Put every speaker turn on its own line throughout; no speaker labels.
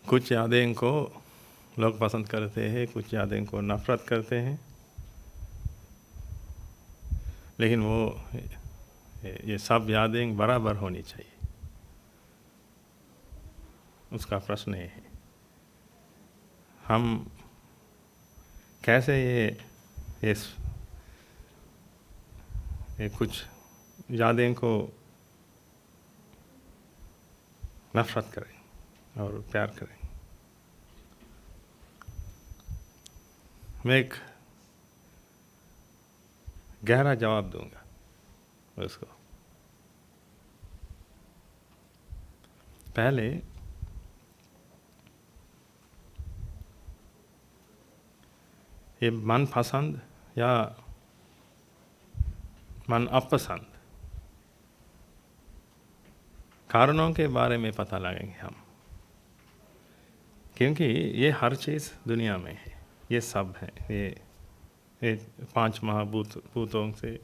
कुछ यादें को लोग पसंद करते हैं, कुछ यादें को नफ़रत करते हैं, लेकिन ये सब यादें बराबर होनी चाहिए, उसका प्रश्न ये है। हम कैसे ये कुछ यादें को नफ़रत करें और प्यार करें। मैं एक गहरा जवाब दूंगा उसको। पहले ये मन पसंद या मन अपसंद कारणों के बारे में पता लगाएंगे हम, क्योंकि ये हर चीज़ दुनिया में है, ये सब है, ये 5 महाभूतों से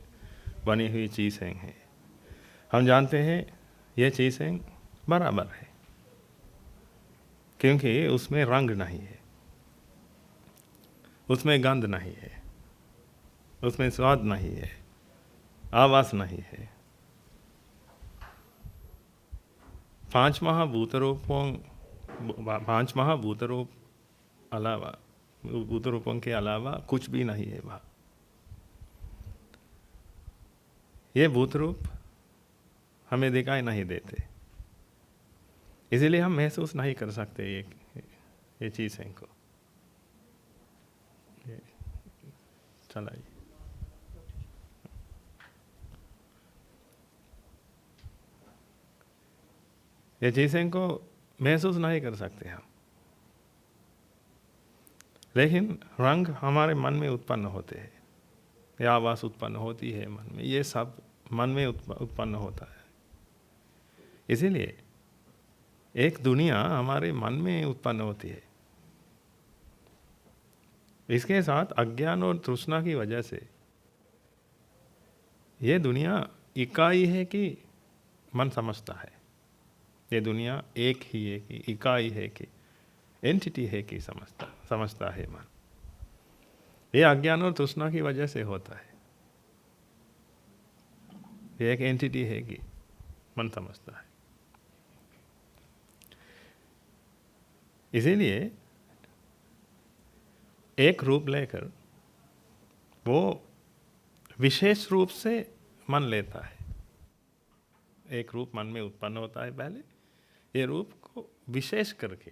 बनी हुई चीज़ें हैं। हम जानते हैं ये चीज़ें बराबर है, क्योंकि उसमें रंग नहीं है, उसमें गंध नहीं है, उसमें स्वाद नहीं है, आवाज़ नहीं है। 5 महाभूत रूपों के अलावा कुछ भी नहीं है वहाँ। ये भूत रूप हमें दिखाई नहीं देते, इसीलिए हम महसूस नहीं कर सकते ये चीज़ें को। चलाइए। ये चीज़ें को महसूस नहीं कर सकते हम, लेकिन रंग हमारे मन में उत्पन्न होते हैं, या आवाज़ उत्पन्न होती है मन में, ये सब मन में उत्पन्न होता है। इसीलिए एक दुनिया हमारे मन में उत्पन्न होती है। इसके साथ अज्ञान और तृष्णा की वजह से ये दुनिया इकाई है कि मन समझता है, ये दुनिया एक ही है कि इकाई है कि एंटिटी है कि समझता है मन। ये अज्ञान और तृष्णा की वजह से होता है। ये एक एंटिटी है कि मन समझता है। इसीलिए एक रूप लेकर वो विशेष रूप से मन लेता है। एक रूप मन में उत्पन्न होता है पहले, ये रूप को विशेष करके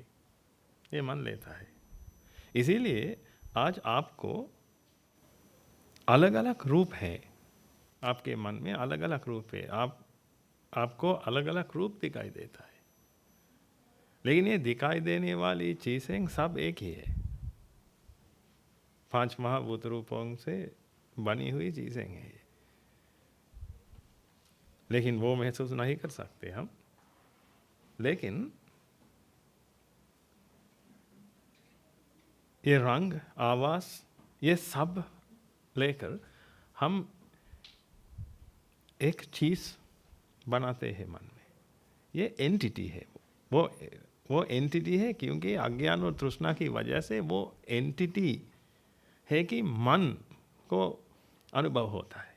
ये मन लेता है। इसीलिए आज आपको अलग अलग रूप है, आपके मन में अलग अलग रूप है, आपको अलग अलग रूप दिखाई देता है, लेकिन ये दिखाई देने वाली चीज़ें सब एक ही है। 5 महाभूत रूपों से बनी हुई चीज़ें हैं ये, लेकिन वो महसूस नहीं कर सकते हम। लेकिन ये रंग, आवाज़, ये सब लेकर हम एक चीज़ बनाते हैं मन में। ये एंटिटी है, वो एंटिटी है, क्योंकि अज्ञान और तृष्णा की वजह से वो एंटिटी है कि मन को अनुभव होता है।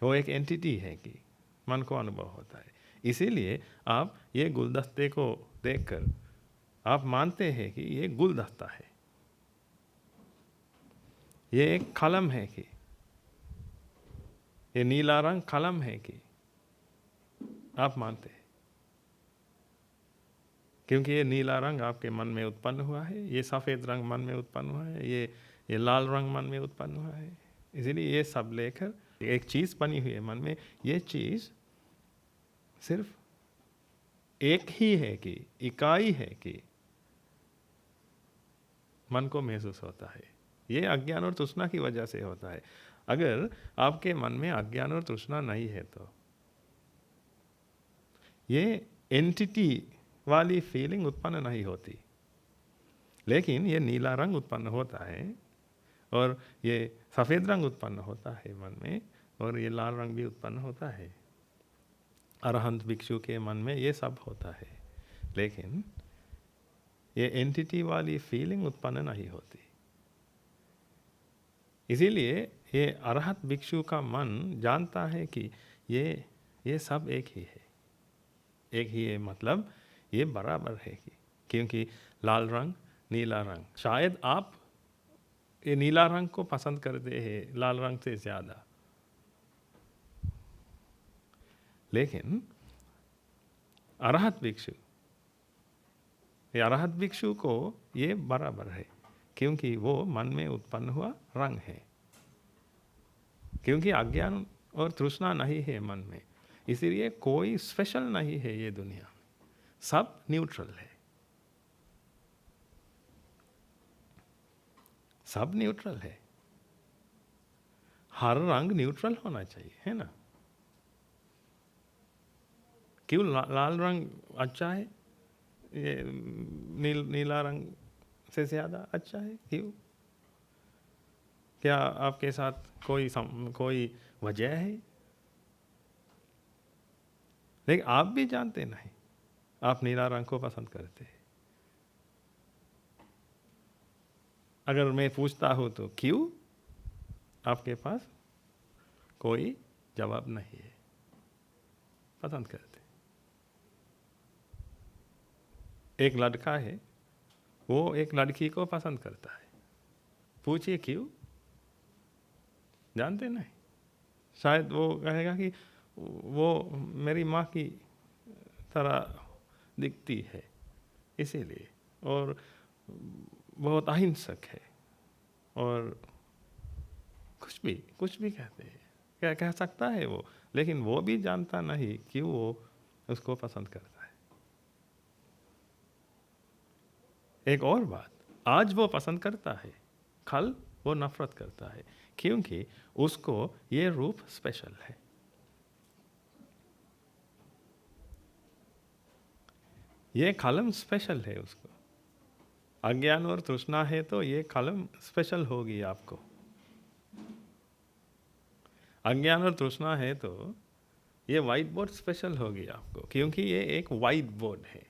वो एक एंटिटी है कि मन को अनुभव होता है। इसीलिए आप ये गुलदस्ते को देखकर आप मानते हैं कि ये गुलदस्ता है, ये एक कलम है कि ये नीला रंग कलम है कि आप मानते हैं, क्योंकि ये नीला रंग आपके मन में उत्पन्न हुआ है, ये सफ़ेद रंग मन में उत्पन्न हुआ है, ये लाल रंग मन में उत्पन्न हुआ है। इसीलिए ये सब लेकर एक चीज़ बनी हुई है मन में। ये चीज़ सिर्फ एक ही है कि इकाई है कि मन को महसूस होता है। ये अज्ञान और तृष्णा की वजह से होता है। अगर आपके मन में अज्ञान और तृष्णा नहीं है तो ये एंटिटी वाली फीलिंग उत्पन्न नहीं होती, लेकिन ये नीला रंग उत्पन्न होता है और ये सफ़ेद रंग उत्पन्न होता है मन में, और ये लाल रंग भी उत्पन्न होता है। अरहंत भिक्षु के मन में ये सब होता है, लेकिन ये एंटिटी वाली फीलिंग उत्पन्न नहीं होती। इसीलिए ये अरहत भिक्षु का मन जानता है कि ये सब एक ही है, एक ही है, मतलब ये बराबर है क्योंकि लाल रंग, नीला रंग, शायद आप ये नीला रंग को पसंद करते हैं लाल रंग से ज़्यादा, लेकिन अरहत भिक्षु, ये अरहत भिक्षु को ये बराबर है क्योंकि वो मन में उत्पन्न हुआ रंग है, क्योंकि अज्ञान और तृष्णा नहीं है मन में, इसीलिए कोई स्पेशल नहीं है ये दुनिया, सब न्यूट्रल है, सब न्यूट्रल है। हर रंग न्यूट्रल होना चाहिए, है ना? क्यों लाल रंग अच्छा है, ये नीला रंग से ज़्यादा अच्छा है, क्यों? क्या आपके साथ कोई वजह है? लेकिन आप भी जानते नहीं, आप नीला रंग को पसंद करते हैं। अगर मैं पूछता हूँ तो क्यों, आपके पास कोई जवाब नहीं है, पसंद करते। एक लड़का है, वो एक लड़की को पसंद करता है, पूछिए क्यों, जानते नहीं। शायद वो कहेगा कि वो मेरी माँ की तरह दिखती है इसीलिए, और बहुत अहिंसक है, और कुछ भी कहते हैं, क्या कह सकता है वो, लेकिन वो भी जानता नहीं कि वो उसको पसंद करता है। एक और बात, आज वो पसंद करता है, कल वो नफरत करता है, क्योंकि उसको ये रूप स्पेशल है। ये कलम स्पेशल है उसको। अज्ञान और तृष्णा है तो ये कलम स्पेशल होगी आपको। अज्ञान और तृष्णा है तो ये व्हाइट बोर्ड स्पेशल होगी आपको, क्योंकि ये एक व्हाइट बोर्ड है।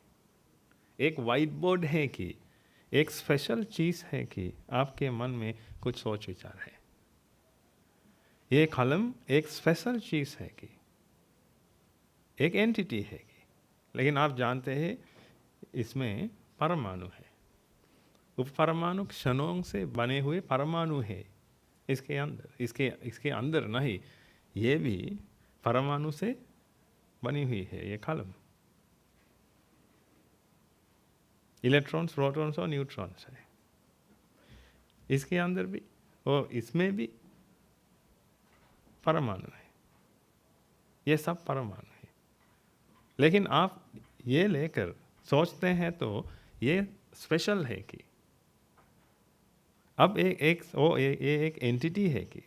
एक व्हाइट बोर्ड है कि एक स्पेशल चीज़ है कि आपके मन में कुछ सोच विचार है। ये कलम एक स्पेशल चीज़ है कि एक एंटिटी है कि, लेकिन आप जानते हैं इसमें परमाणु है, उप परमाणु क्षणों से बने हुए परमाणु है इसके अंदर, इसके अंदर नहीं, ये भी परमाणु से बनी हुई है ये कलम। इलेक्ट्रॉन्स, प्रोटॉन्स और न्यूट्रॉन्स है इसके अंदर भी, और इसमें भी परमाणु है, ये सब परमाणु है। लेकिन आप ये लेकर सोचते हैं तो ये स्पेशल है कि अब ये एक एंटिटी है कि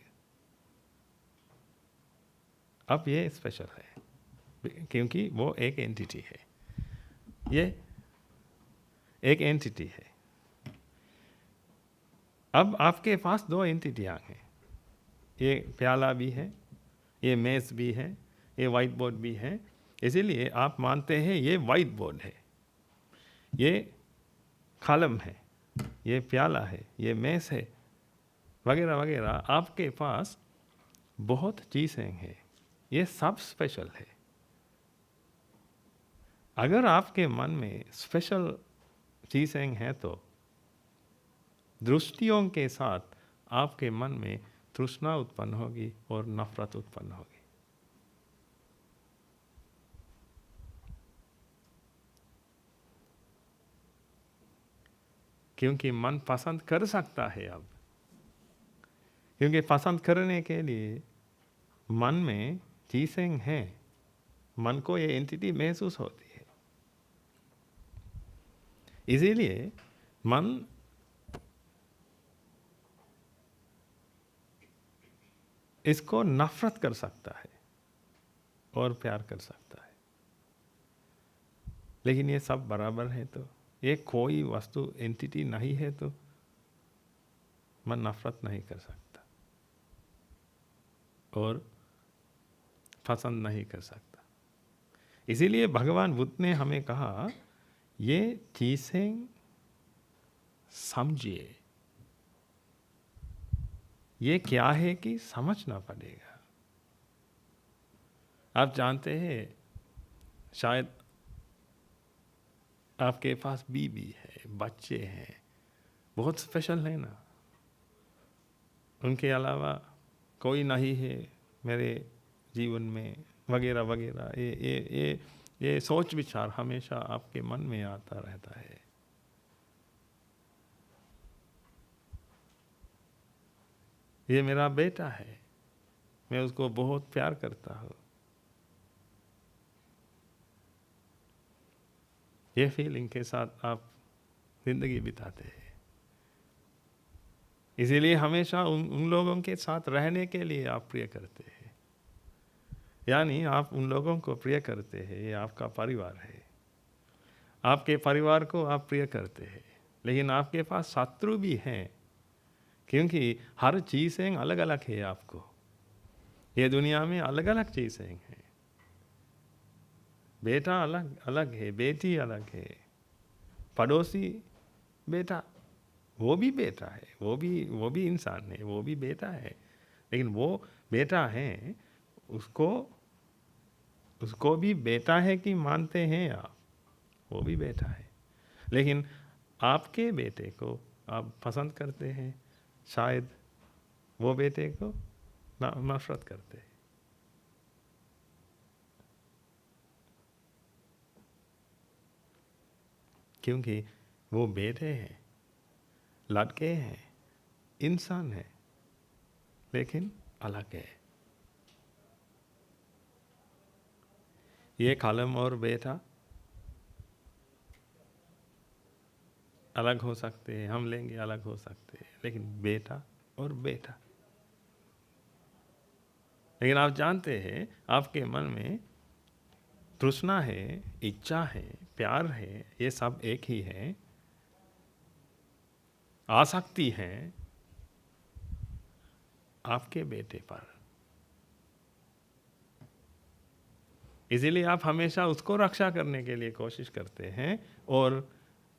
अब ये स्पेशल है क्योंकि वो एक एंटिटी है, ये एक एंटिटी है। अब आपके पास दो एंटिटियाँ हैं, ये प्याला भी है, ये मेज भी है, ये वाइट बोर्ड भी है, इसीलिए आप मानते हैं ये वाइट बोर्ड है, ये कलम है, ये प्याला है, ये मेज है, वगैरह वगैरह। आपके पास बहुत चीज़ें हैं, ये सब स्पेशल है। अगर आपके मन में स्पेशल चीज़ें हैं तो दृष्टियों के साथ आपके मन में तृष्णा उत्पन्न होगी और नफरत उत्पन्न होगी। क्योंकि मन पसंद कर सकता है अब, क्योंकि पसंद करने के लिए मन में चीज़ें हैं, मन को ये एंटिटी महसूस होती है, इसीलिए मन इसको नफरत कर सकता है और प्यार कर सकता है। लेकिन ये सब बराबर है तो, ये कोई वस्तु एंटिटी नहीं है तो मन नफरत नहीं कर सकता और पसंद नहीं कर सकता। इसीलिए भगवान बुद्ध ने हमें कहा ये चीज़ें समझिए। ये क्या है कि समझना पड़ेगा। आप जानते हैं, शायद आपके पास बीवी है, बच्चे हैं, बहुत स्पेशल है ना, उनके अलावा कोई नहीं है मेरे जीवन में, वगैरह वगैरह। ये सोच विचार हमेशा आपके मन में आता रहता है। ये मेरा बेटा है, मैं उसको बहुत प्यार करता हूँ। ये फीलिंग के साथ आप जिंदगी बिताते हैं। इसीलिए हमेशा उन लोगों के साथ रहने के लिए आप प्रिय करते हैं। यानी आप उन लोगों को प्रिय करते हैं, ये आपका परिवार है। आपके परिवार को आप प्रिय करते हैं, लेकिन आपके पास शत्रु भी हैं, क्योंकि हर चीज़ें अलग अलग है आपको। ये दुनिया में अलग अलग चीज़ें हैं। बेटा अलग अलग है, बेटी अलग है, पड़ोसी बेटा, वो भी बेटा है, वो भी इंसान है, वो भी बेटा है। लेकिन वो बेटा है, उसको भी बेटा है कि मानते हैं आप, वो भी बेटा है। लेकिन आपके बेटे को आप पसंद करते हैं, शायद वो बेटे को नफरत करते हैं। क्योंकि वो बेटे हैं, लड़के हैं, इंसान है, लेकिन अलग है। ये कलम और बेटा अलग हो सकते हैं, हम लेंगे अलग हो सकते हैं, लेकिन बेटा और बेटा। लेकिन आप जानते हैं, आपके मन में तृष्णा है, इच्छा है, प्यार है, ये सब एक ही है। आसक्ति है आपके बेटे पर। इसीलिए आप हमेशा उसको रक्षा करने के लिए कोशिश करते हैं और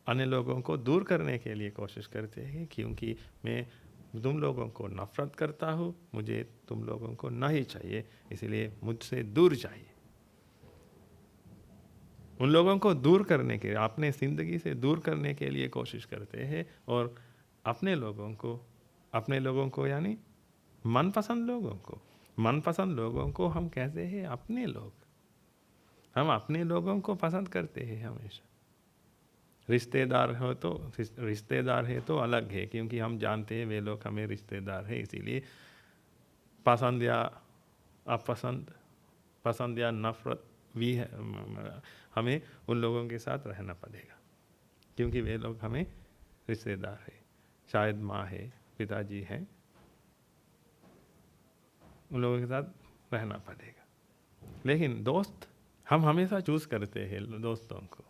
अन्य लोगों को दूर करने के लिए कोशिश करते हैं, क्योंकि मैं तुम लोगों को नफरत करता हूँ, मुझे तुम लोगों को नहीं चाहिए, इसलिए मुझसे दूर चाहिए। उन लोगों को दूर करने के, अपने ज़िंदगी से दूर करने के लिए कोशिश करते हैं, और अपने लोगों को यानी मनपसंद लोगों को हम कहते हैं अपने लोग। हम अपने लोगों को पसंद करते हैं हमेशा। रिश्तेदार है तो अलग है, क्योंकि हम जानते हैं वे लोग हमें रिश्तेदार है, इसीलिए पसंद या अपसंद, पसंद या नफरत भी है, हमें उन लोगों के साथ रहना पड़ेगा, क्योंकि वे लोग हमें रिश्तेदार है। शायद माँ है, पिताजी हैं, उन लोगों के साथ रहना पड़ेगा। लेकिन दोस्त, हम हमेशा चूज करते हैं दोस्तों को।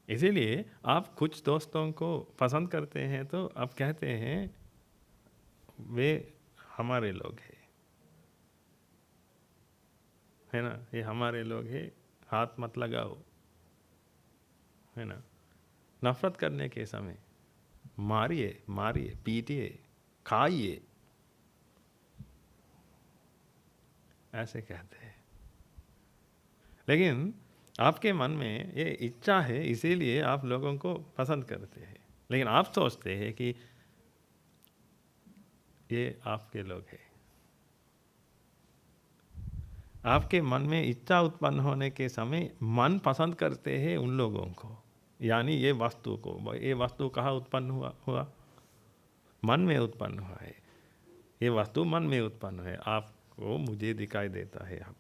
इसीलिए आप कुछ दोस्तों को पसंद करते हैं तो आप कहते हैं वे हमारे लोग हैं, है ना, ये हमारे लोग हैं, हाथ मत लगाओ, है ना। नफरत करने के समय मारिए, पीटिए, खाइए, ऐसे कहते हैं। लेकिन आपके मन में ये इच्छा है, इसीलिए आप लोगों को पसंद करते हैं, लेकिन आप सोचते हैं कि ये आपके लोग हैं। आपके मन में इच्छा उत्पन्न होने के समय मन पसंद करते हैं उन लोगों को, यानी ये वस्तु को। ये वस्तु कहाँ उत्पन्न हुआ? मन में उत्पन्न हुआ है। ये वस्तु मन में उत्पन्न है, आपको मुझे दिखाई देता है अब,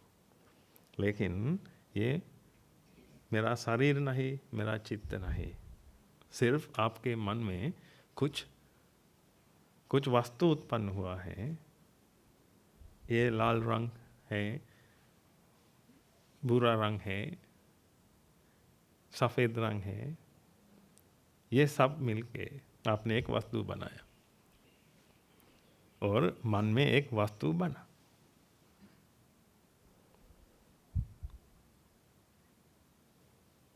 लेकिन ये मेरा शरीर नहीं, मेरा चित्त नहीं, सिर्फ आपके मन में कुछ वस्तु उत्पन्न हुआ है। ये लाल रंग है, भूरा रंग है, सफ़ेद रंग है, ये सब मिलके आपने एक वस्तु बनाया और मन में एक वस्तु बना।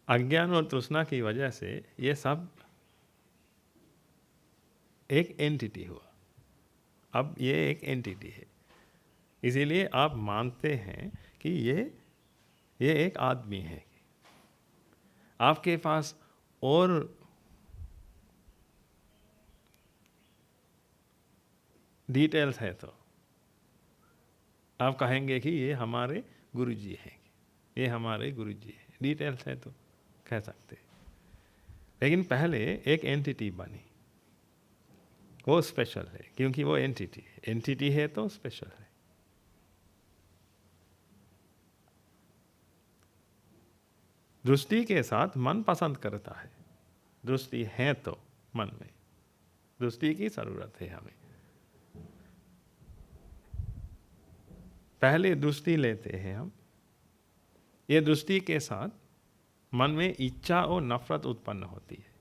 अज्ञान और तृष्णा की वजह से ये सब एक एंटिटी हुआ। अब ये एक एंटिटी है, इसीलिए आप मानते हैं कि ये एक आदमी है। आपके पास और डिटेल्स है तो आप कहेंगे कि ये हमारे गुरुजी हैं, ये हमारे गुरुजी हैं। डिटेल्स है तो कह सकते हैं, लेकिन पहले एक एंटिटी बनी, वो स्पेशल है क्योंकि वो एंटिटी है। एंटिटी है तो स्पेशल है। दृष्टि के साथ मन पसंद करता है। दृष्टि है तो मन में दृष्टि की जरूरत है हमें। पहले दृष्टि लेते हैं हम, ये दृष्टि के साथ मन में इच्छा और नफरत उत्पन्न होती है।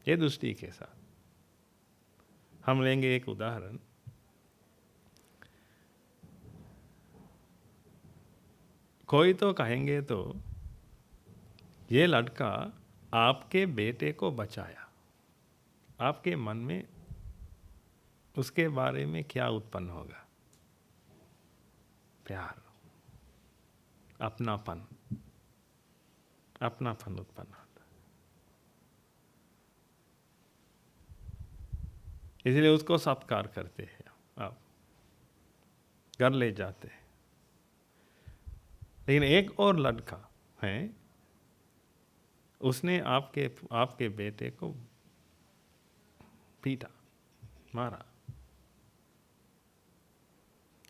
ये दृष्टि के साथ हम लेंगे एक उदाहरण। कोई तो कहेंगे तो ये लड़का आपके बेटे को बचाया, आपके मन में उसके बारे में क्या उत्पन्न होगा? प्यार, अपनापन, अपनापन उत्पन्न होता है। इसलिए उसको सत्कार करते हैं, आप घर ले जाते हैं। लेकिन एक और लड़का है, उसने आपके बेटे को पीटा, मारा।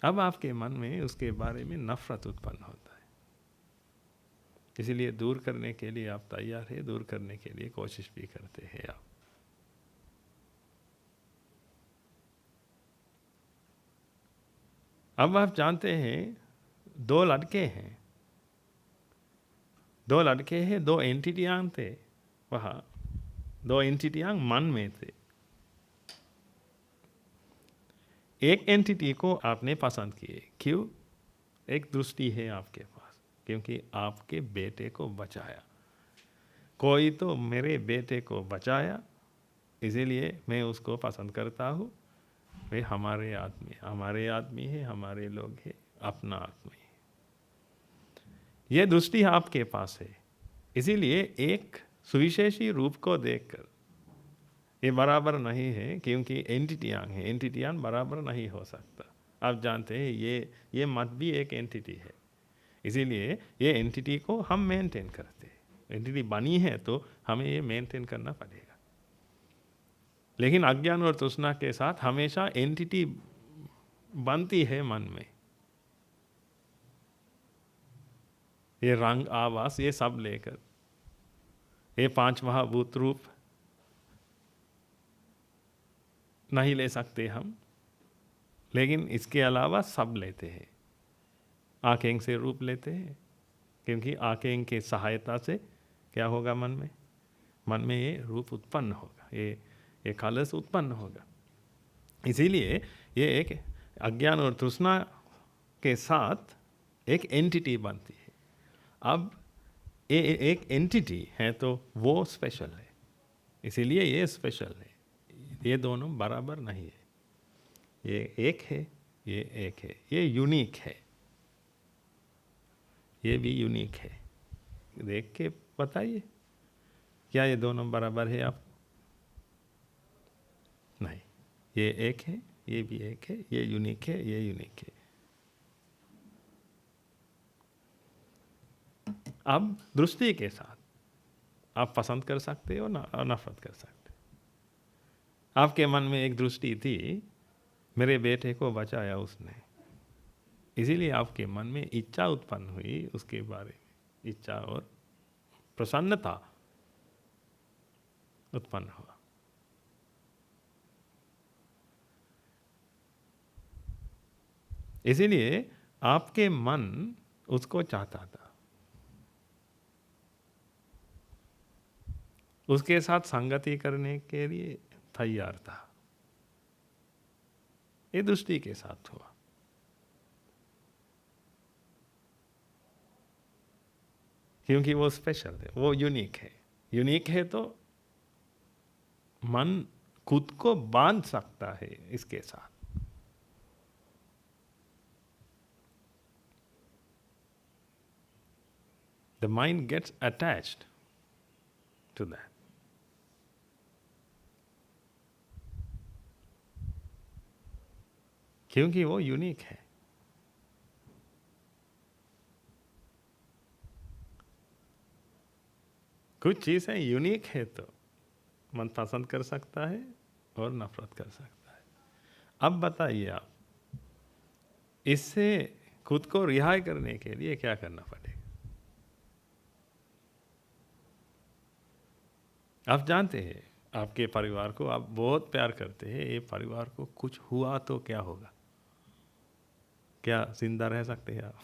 अब आपके मन में उसके बारे में नफरत उत्पन्न होता है। इसीलिए दूर करने के लिए आप तैयार है, दूर करने के लिए कोशिश भी करते हैं आप। अब आप जानते हैं दो लड़के हैं, दो एंटिटियां थे वहाँ, दो एंटिटियां मन में थे। एक एंटिटी को आपने पसंद किए, क्यों? एक दृष्टि है आपके पास, क्योंकि आपके बेटे को बचाया। कोई तो मेरे बेटे को बचाया, इसीलिए मैं उसको पसंद करता हूँ। वे हमारे आदमी है, हमारे लोग हैं, अपना आदमी। ये दृष्टि आपके पास है, इसीलिए एक सुविशेषी रूप को देखकर ये बराबर नहीं है, क्योंकि एंटिटियां हैं, एंटिटियां बराबर नहीं हो सकता। आप जानते हैं ये मत भी एक एंटिटी है, इसीलिए ये एंटिटी को हम मेंटेन करते हैं। एंटिटी बनी है तो हमें ये मेंटेन करना पड़ेगा। लेकिन अज्ञान और तृष्णा के साथ हमेशा एंटिटी बनती है मन में। ये रंग, आवास, ये सब लेकर, ये 5 महाभूत रूप नहीं ले सकते हम, लेकिन इसके अलावा सब लेते हैं। आंखें से रूप लेते हैं, क्योंकि आंखें की सहायता से क्या होगा? मन में ये रूप उत्पन्न होगा, ये कलर्स उत्पन्न होगा। इसीलिए ये एक अज्ञान और तृष्णा के साथ एक एंटिटी बनती है। अब ये एक एंटिटी है तो वो स्पेशल है, इसीलिए ये स्पेशल है। ये दोनों बराबर नहीं है। ये एक है, ये एक है, ये यूनिक है, ये भी यूनिक है। देख के बताइए, क्या ये दोनों बराबर है? आप नहीं, ये एक है, ये भी एक है, ये यूनिक है, ये यूनिक है। अब दृष्टि के साथ आप पसंद कर सकते हो ना, नफरत कर सकते हो। आपके मन में एक दृष्टि थी, मेरे बेटे को बचाया उसने, इसीलिए आपके मन में इच्छा उत्पन्न हुई उसके बारे में, इच्छा और प्रसन्नता उत्पन्न हुआ। इसीलिए आपके मन उसको चाहता था, उसके साथ संगति करने के लिए तैयार था। ये दृष्टि के साथ हुआ। क्योंकि वो स्पेशल है, वो यूनिक है। यूनिक है तो मन खुद को बांध सकता है इसके साथ। The mind gets attached to that. क्योंकि वो यूनिक है। कुछ चीज़ें यूनिक है तो मन पसंद कर सकता है और नफरत कर सकता है। अब बताइए आप, इससे खुद को रिहाई करने के लिए क्या करना पड़ेगा? आप जानते हैं, आपके परिवार को आप बहुत प्यार करते हैं, ये परिवार को कुछ हुआ तो क्या होगा? क्या जिंदा रह सकते हैं आप?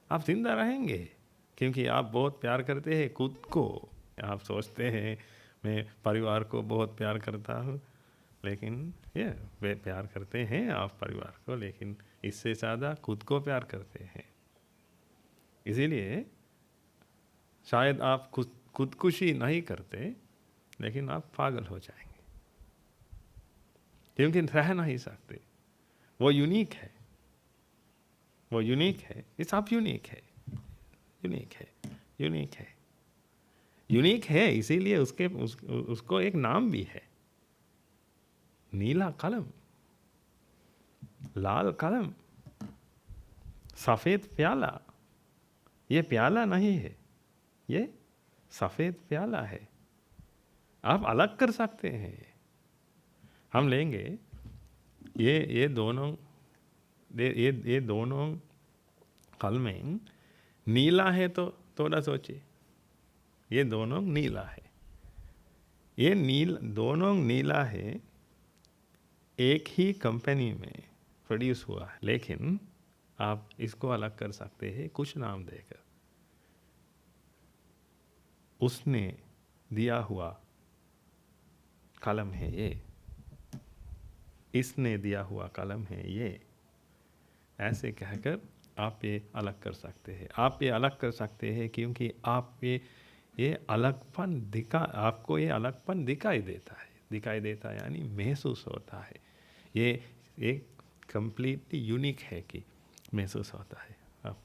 आप जिंदा रहेंगे क्योंकि आप बहुत प्यार करते हैं खुद को। आप सोचते हैं मैं परिवार को बहुत प्यार करता हूँ, लेकिन ये वे प्यार करते हैं आप परिवार को, लेकिन इससे ज़्यादा खुद को प्यार करते हैं। इसीलिए शायद आप खुदकुशी नहीं करते, लेकिन आप पागल हो जाएंगे क्योंकि रह नहीं सकते। वो यूनिक है, वो यूनिक है। इस आप यूनिक है, यूनिक है, यूनिक है, यूनिक है। इसीलिए उसको एक नाम भी है, नीला कलम, लाल कलम, सफेद प्याला। ये प्याला नहीं है, ये सफेद प्याला है। आप अलग कर सकते हैं। हम लेंगे ये दोनों कलमें नीला है तो थोड़ा सोचिए, ये दोनों नीला है, ये दोनों नीला है, एक ही कंपनी में प्रोड्यूस हुआ है, लेकिन आप इसको अलग कर सकते हैं कुछ नाम देकर। उसने दिया हुआ कलम है ये, इसने दिया हुआ कलम है ये, ऐसे कहकर आप ये अलग कर सकते हैं। आप ये अलग कर सकते हैं क्योंकि आप ये अलगपन आपको ये अलगपन दिखाई देता है, यानी महसूस होता है। ये एक कंप्लीटली यूनिक है कि महसूस होता है। आप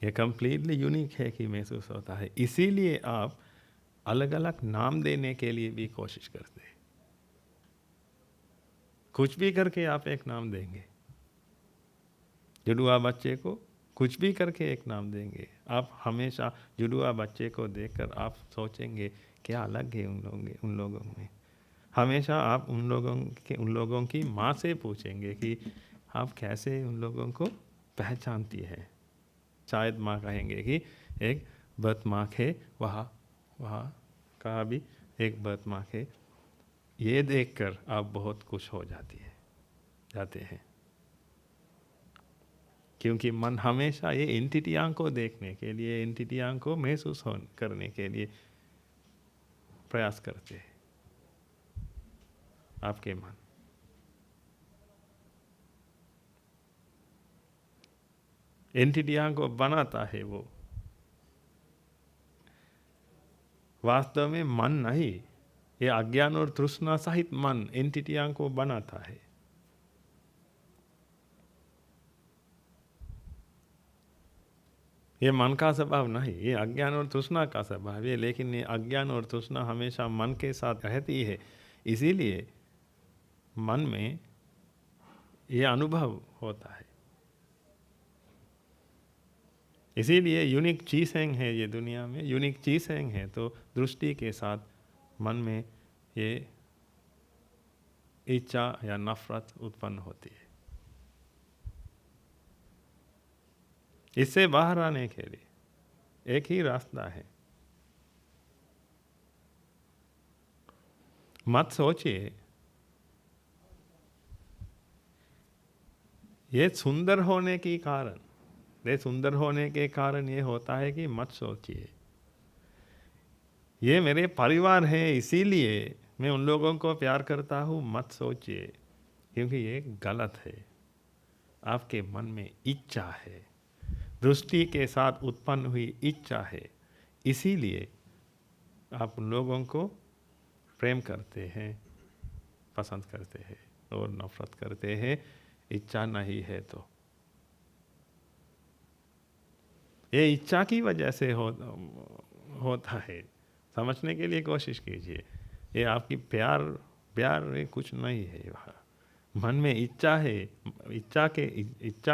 ये कंप्लीटली यूनिक है कि महसूस होता है। इसीलिए आप अलग अलग नाम देने के लिए भी कोशिश करते हैं। कुछ भी करके आप एक नाम देंगे, जुड़वा बच्चे को कुछ भी करके एक नाम देंगे। आप हमेशा जुड़वा बच्चे को देखकर आप सोचेंगे क्या अलग है उन लोगों में। हमेशा आप उन लोगों की माँ से पूछेंगे कि आप कैसे उन लोगों को पहचानती है। शायद माँ कहेंगे कि एक बर्थ मार्क है, वहाँ कहाँ भी एक बर्थ मार्क है। ये देखकर आप बहुत खुश हो जाते हैं, क्योंकि मन हमेशा ये एंटिटियाँ को देखने के लिए, एंटिटियाँ को महसूस करने के लिए प्रयास करते हैं। आपके मन एंटिटियाँ को बनाता है, वो वास्तव में मन नहीं, ये अज्ञान और तृष्णा सहित मन एंटिटियाँ को बनाता है। ये मन का स्वभाव नहीं, ये अज्ञान और तृष्णा का स्वभाव है। लेकिन ये अज्ञान और तृष्णा हमेशा मन के साथ रहती है, इसीलिए मन में ये अनुभव होता है। इसीलिए यूनिक चीज़ें हैं ये दुनिया में, यूनिक चीज़ें हैं तो दृष्टि के साथ मन में ये इच्छा या नफरत उत्पन्न होती है। इससे बाहर आने के लिए एक ही रास्ता है। मत सोचिए ये सुंदर होने के कारण ये होता है कि मत सोचिए ये मेरे परिवार है इसीलिए मैं उन लोगों को प्यार करता हूँ, मत सोचिए, क्योंकि ये गलत है। आपके मन में इच्छा है, दृष्टि के साथ उत्पन्न हुई इच्छा है, इसीलिए आप उन लोगों को प्रेम करते हैं, पसंद करते हैं और नफरत करते हैं, इच्छा नहीं है तो। ये इच्छा की वजह से होता है। समझने के लिए कोशिश कीजिए। ये आपकी प्यार में कुछ नहीं है। वहाँ मन में इच्छा है, इच्छा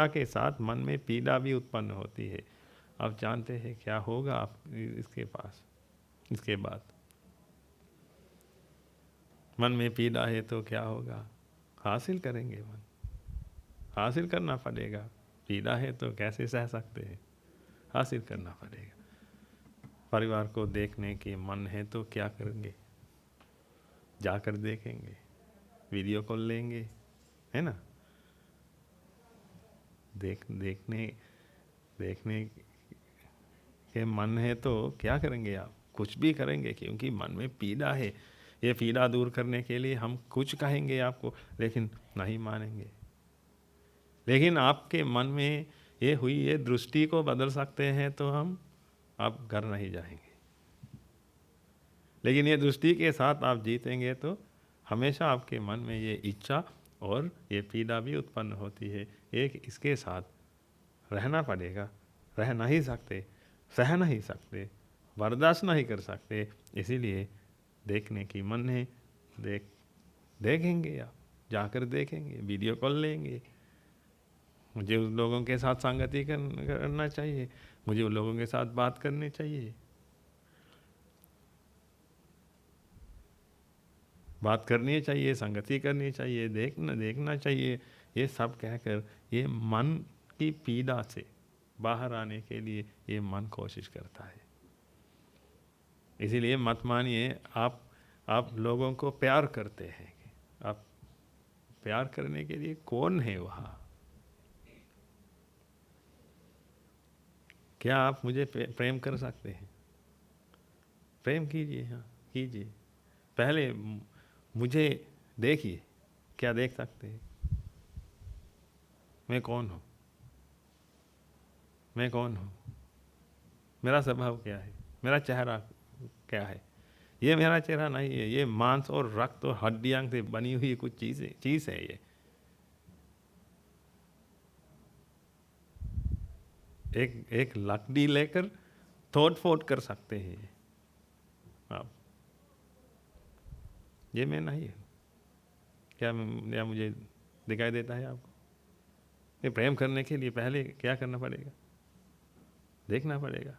के साथ मन में पीड़ा भी उत्पन्न होती है। आप जानते हैं क्या होगा आप इसके बाद। मन में पीड़ा है तो क्या होगा? हासिल करेंगे, मन हासिल करना पड़ेगा। पीड़ा है तो कैसे सह सकते हैं? हासिल करना पड़ेगा। परिवार को देखने के मन है तो क्या करेंगे? जाकर देखेंगे, वीडियो कॉल लेंगे, है ना? देखने के मन है तो क्या करेंगे आप? कुछ भी करेंगे, क्योंकि मन में पीड़ा है। ये पीड़ा दूर करने के लिए हम कुछ कहेंगे आपको, लेकिन नहीं मानेंगे। लेकिन आपके मन में ये दृष्टि को बदल सकते हैं तो आप घर नहीं जाएंगे। लेकिन ये दृष्टि के साथ आप जीतेंगे तो हमेशा आपके मन में ये इच्छा और ये पीड़ा भी उत्पन्न होती है। एक इसके साथ रहना पड़ेगा। रह नहीं सकते, सह नहीं सकते, बर्दाश्त नहीं कर सकते। इसीलिए देखने की मन है, देखेंगे आप, जाकर देखेंगे, वीडियो कॉल लेंगे। मुझे उन लोगों के साथ संगति करना चाहिए, मुझे उन लोगों के साथ बात करनी चाहिए, बात करनी चाहिए, संगति करनी चाहिए, देखना चाहिए। ये सब कहकर ये मन की पीड़ा से बाहर आने के लिए ये मन कोशिश करता है। इसीलिए मत मानिए आप लोगों को प्यार करते हैं। आप प्यार करने के लिए कौन है वहाँ? क्या आप मुझे प्रेम कर सकते हैं? प्रेम कीजिए, हाँ कीजिए। पहले मुझे देखिए, क्या देख सकते हैं? मैं कौन हूँ? मैं कौन हूँ? मेरा स्वभाव क्या है? मेरा चेहरा क्या है? ये मेरा चेहरा नहीं है, ये मांस और रक्त और हड्डियां से बनी हुई कुछ चीज़ है। ये एक लकड़ी लेकर तोड़ फोड़ कर सकते हैं आप। ये मैं नहीं हूँ। क्या मुझे दिखाई देता है आपको? ये प्रेम करने के लिए पहले क्या करना पड़ेगा? देखना पड़ेगा।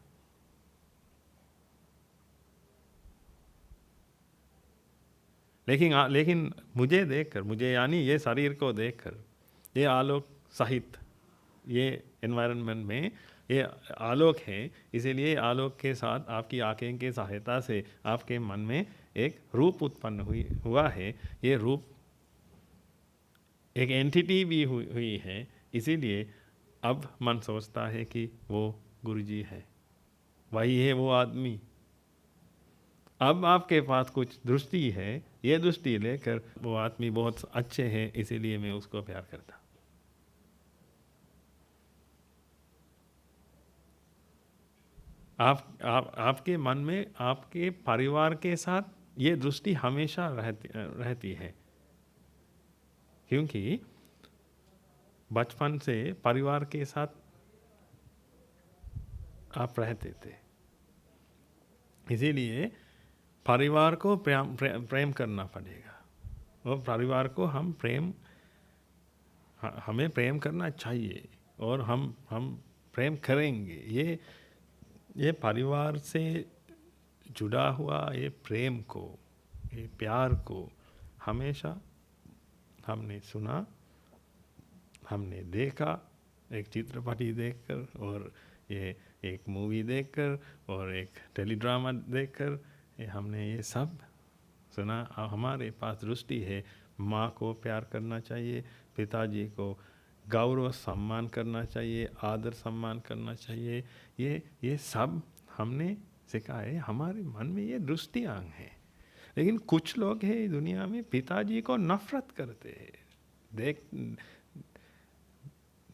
लेकिन मुझे देखकर, मुझे यानी ये शरीर को देखकर, ये आलोक सहित ये एनवायरनमेंट में ये आलोक है। इसीलिए आलोक के साथ आपकी आंखें की सहायता से आपके मन में एक रूप उत्पन्न हुआ है। ये रूप एक एंटिटी भी हुई है। इसीलिए अब मन सोचता है कि वो गुरुजी है, वही है वो आदमी। अब आपके पास कुछ दृष्टि है, ये दृष्टि लेकर वो आदमी बहुत अच्छे हैं, इसीलिए मैं उसको प्यार करता। आपके मन में आपके परिवार के साथ ये दृष्टि हमेशा रहती है, क्योंकि बचपन से परिवार के साथ आप रहते थे। इसीलिए परिवार को प्रेम करना पड़ेगा और परिवार को हमें प्रेम करना चाहिए और हम प्रेम करेंगे। ये परिवार से जुड़ा हुआ ये प्रेम को, ये प्यार को हमेशा हमने सुना, हमने देखा, एक चित्रपटी देखकर और ये एक मूवी देखकर और एक टेलीड्रामा देखकर हमने ये सब सुना। हमारे पास दृष्टि है। माँ को प्यार करना चाहिए, पिताजी को गौरव सम्मान करना चाहिए, आदर सम्मान करना चाहिए। ये सब हमने सीखा है। हमारे मन में ये दृष्टियाँ हैं। लेकिन कुछ लोग हैं दुनिया में पिताजी को नफरत करते हैं।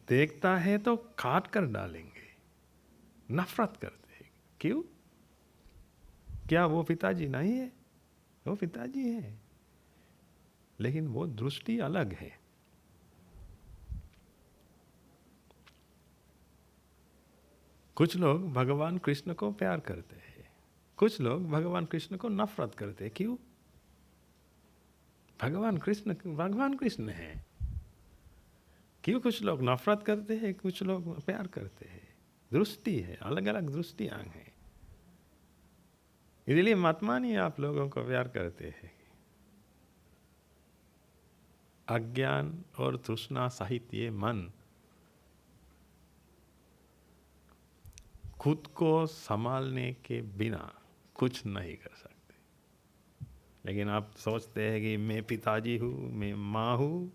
देखता है तो काट कर डालेंगे, नफरत करते हैं। क्यों? क्या वो पिताजी नहीं है? वो पिताजी है, लेकिन वो दृष्टि अलग है। कुछ लोग भगवान कृष्ण को प्यार करते हैं, कुछ लोग भगवान कृष्ण को नफरत करते हैं। क्यों? भगवान कृष्ण है। क्यों कुछ लोग नफरत करते हैं, कुछ लोग प्यार करते हैं? दृष्टि है, अलग अलग दृष्टियां हैं। इसलिए मत मानिए आप लोगों को प्यार करते हैं। अज्ञान और तृष्णा सहित ये मन खुद को संभालने के बिना कुछ नहीं कर सकते। लेकिन आप सोचते हैं कि मैं पिताजी हूँ, मैं माँ हूँ,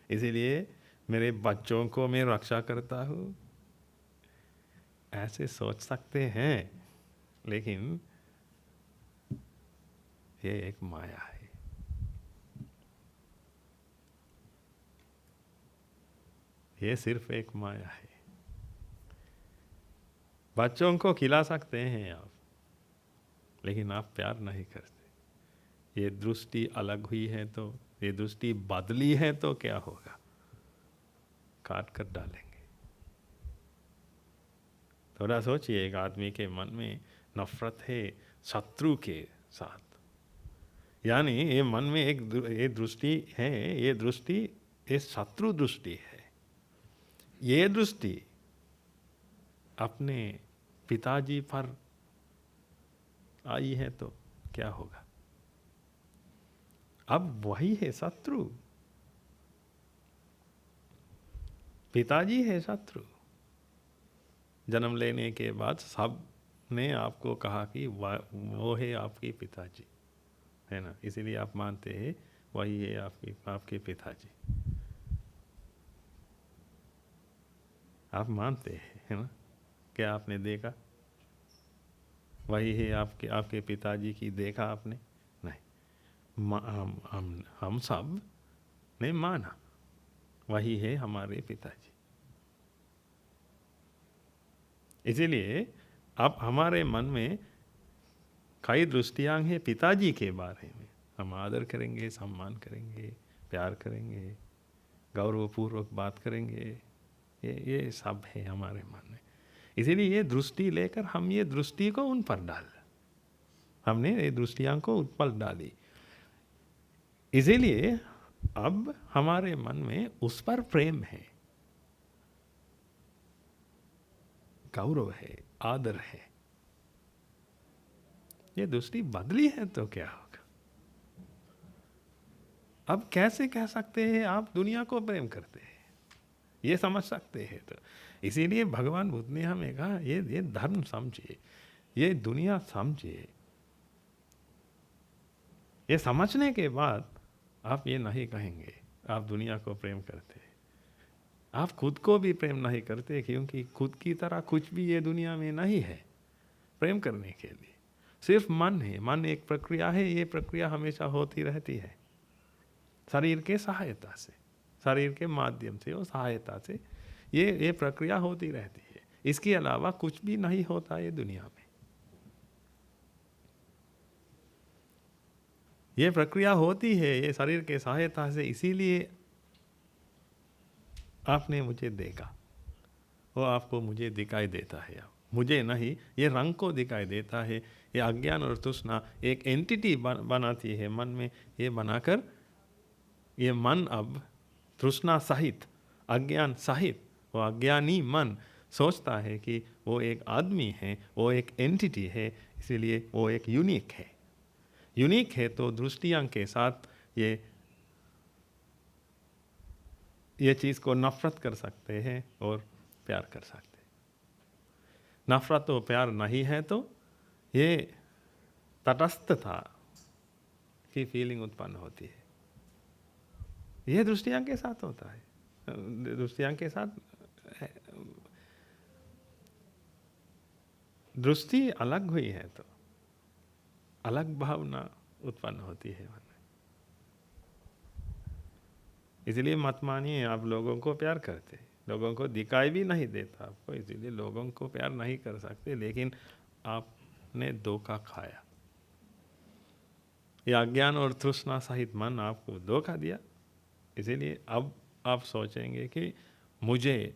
इसीलिए मेरे बच्चों को मैं रक्षा करता हूँ। ऐसे सोच सकते हैं, लेकिन ये एक माया है। ये सिर्फ एक माया है। बच्चों को खिला सकते हैं आप, लेकिन आप प्यार नहीं करते। ये दृष्टि अलग हुई है तो, ये दृष्टि बदली है तो क्या होगा? काट कर डालेंगे। थोड़ा सोचिए, एक आदमी के मन में नफरत है शत्रु के साथ, यानी ये मन में ये दृष्टि है, ये दृष्टि ये शत्रु दृष्टि है। ये दृष्टि अपने पिताजी पर आई है तो क्या होगा? अब वही है शत्रु, पिताजी है शत्रु। जन्म लेने के बाद सब ने आपको कहा कि वो है आपके पिताजी, है ना? इसीलिए आप मानते हैं वही है आपके पिताजी। आप मानते हैं, है ना? क्या आपने देखा वही है आपके पिताजी की? देखा आपने? नहीं। हम सब ने माना वही है हमारे पिताजी। इसीलिए अब हमारे मन में कई दृष्टियां हैं पिताजी के बारे में। हम आदर करेंगे, सम्मान करेंगे, प्यार करेंगे, गौरवपूर्वक बात करेंगे। ये सब है हमारे मन में। इसीलिए ये दृष्टि लेकर हम ये दृष्टि को उन पर हमने ये दृष्टियां को उन पर डाली। इसीलिए अब हमारे मन में उस पर प्रेम है, गौरव है, आदर है। ये दृष्टि बदली है तो क्या होगा? अब कैसे कह सकते हैं आप दुनिया को प्रेम करते हैं? ये समझ सकते हैं तो। इसीलिए भगवान बुद्ध ने हमें कहा ये धर्म समझिए, ये दुनिया समझिए। ये समझने के बाद आप ये नहीं कहेंगे आप दुनिया को प्रेम करते हैं। आप खुद को भी प्रेम नहीं करते, क्योंकि खुद की तरह कुछ भी ये दुनिया में नहीं है प्रेम करने के लिए। सिर्फ मन है, मन एक प्रक्रिया है, ये प्रक्रिया हमेशा होती रहती है शरीर के सहायता से, शरीर के माध्यम से और सहायता से ये प्रक्रिया होती रहती है। इसके अलावा कुछ भी नहीं होता ये दुनिया में। ये प्रक्रिया होती है ये शरीर के सहायता से। इसीलिए आपने मुझे देखा, वो आपको मुझे दिखाई देता है। मुझे नहीं, ये रंग को दिखाई देता है। ये अज्ञान और तृष्णा एक एंटिटी बनाती है मन में। ये बनाकर ये मन अब तृष्णा सहित, अज्ञान सहित, वो अज्ञानी मन सोचता है कि वो एक आदमी है, वो एक एंटिटी है, इसीलिए वो एक यूनिक है। यूनिक है तो दृष्टियां के साथ ये चीज़ को नफरत कर सकते हैं और प्यार कर सकते हैं। नफरत और प्यार नहीं है तो ये तटस्थता की फीलिंग उत्पन्न होती है। ये दृष्टियां के साथ होता है। दृष्टियां के साथ दृष्टि अलग हुई है तो अलग भावना उत्पन्न होती है मन में। इसलिए मत मानिए आप लोगों को प्यार करते, लोगों को दिखाई भी नहीं देता आपको, इसीलिए लोगों को प्यार नहीं कर सकते। लेकिन आपने धोखा खाया, ये अज्ञान और तृष्णा सहित मन आपको धोखा दिया। इसीलिए अब आप सोचेंगे कि मुझे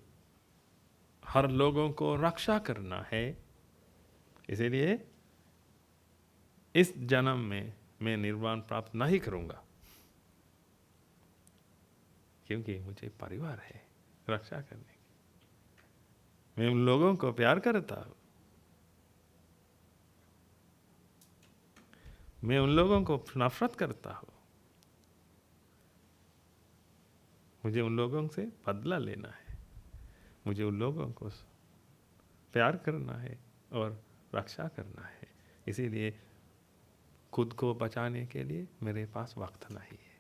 हर लोगों को रक्षा करना है, इसीलिए इस जन्म में मैं निर्वाण प्राप्त नहीं करूंगा, क्योंकि मुझे परिवार है रक्षा करने की। मैं उन लोगों को प्यार करता हूं, मैं उन लोगों को नफरत करता हूं, मुझे उन लोगों से बदला लेना है, मुझे उन लोगों को प्यार करना है और रक्षा करना है। इसीलिए खुद को बचाने के लिए मेरे पास वक्त नहीं है।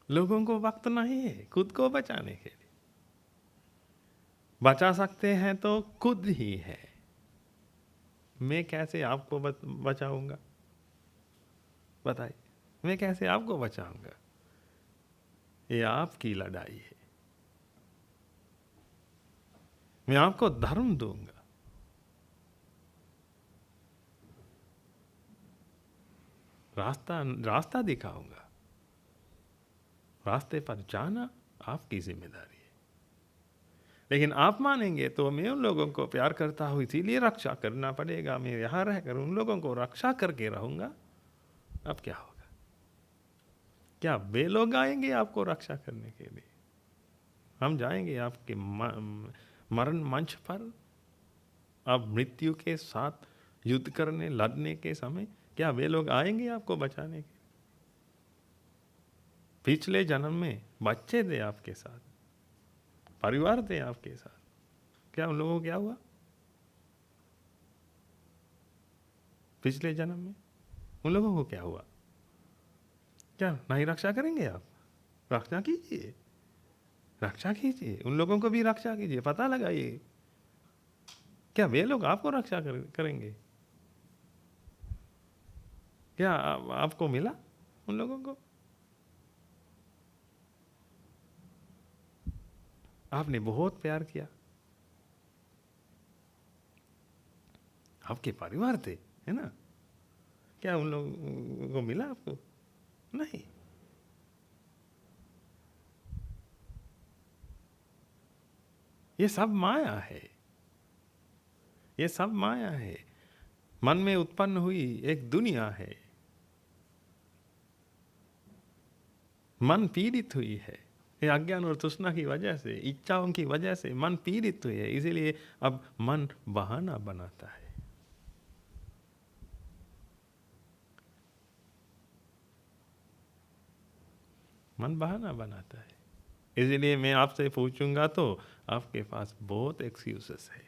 लोगों को वक्त नहीं है खुद को बचाने के लिए। बचा सकते हैं तो खुद ही है। मैं कैसे आपको बचाऊंगा? बताइए, मैं कैसे आपको बचाऊंगा? ये आपकी लड़ाई है। मैं आपको धर्म दूंगा, रास्ता दिखाऊंगा, रास्ते पर जाना आपकी जिम्मेदारी है। लेकिन आप मानेंगे तो मैं उन लोगों को प्यार करता हूं इसीलिए रक्षा करना पड़ेगा, मैं यहां रहकर उन लोगों को रक्षा करके रहूंगा। अब क्या होगा? क्या वे लोग आएंगे आपको रक्षा करने के लिए? हम जाएंगे आपके मरण मंच पर, अब मृत्यु के साथ युद्ध करने लड़ने के समय क्या वे लोग आएंगे आपको बचाने के? पिछले जन्म में बच्चे थे आपके साथ, परिवार थे आपके साथ, क्या उन लोगों को क्या हुआ? पिछले जन्म में उन लोगों को क्या हुआ? क्या नहीं रक्षा करेंगे आप? रक्षा कीजिए, रक्षा कीजिए, उन लोगों को भी रक्षा कीजिए, पता लगाइए क्या वे लोग आपको रक्षा करेंगे? क्या आपको मिला उन लोगों को? आपने बहुत प्यार किया, आपके परिवार थे, है ना? क्या उन लोगों को मिला आपको? नहीं। ये सब माया है, ये सब माया है। मन में उत्पन्न हुई एक दुनिया है, मन पीड़ित हुई है। ये अज्ञान और तृष्णा की वजह से, इच्छाओं की वजह से मन पीड़ित हुई है। इसीलिए अब मन बहाना बनाता है। मन बहाना बनाता है। इसीलिए मैं आपसे पूछूंगा तो आपके पास बहुत एक्सक्यूजेस है।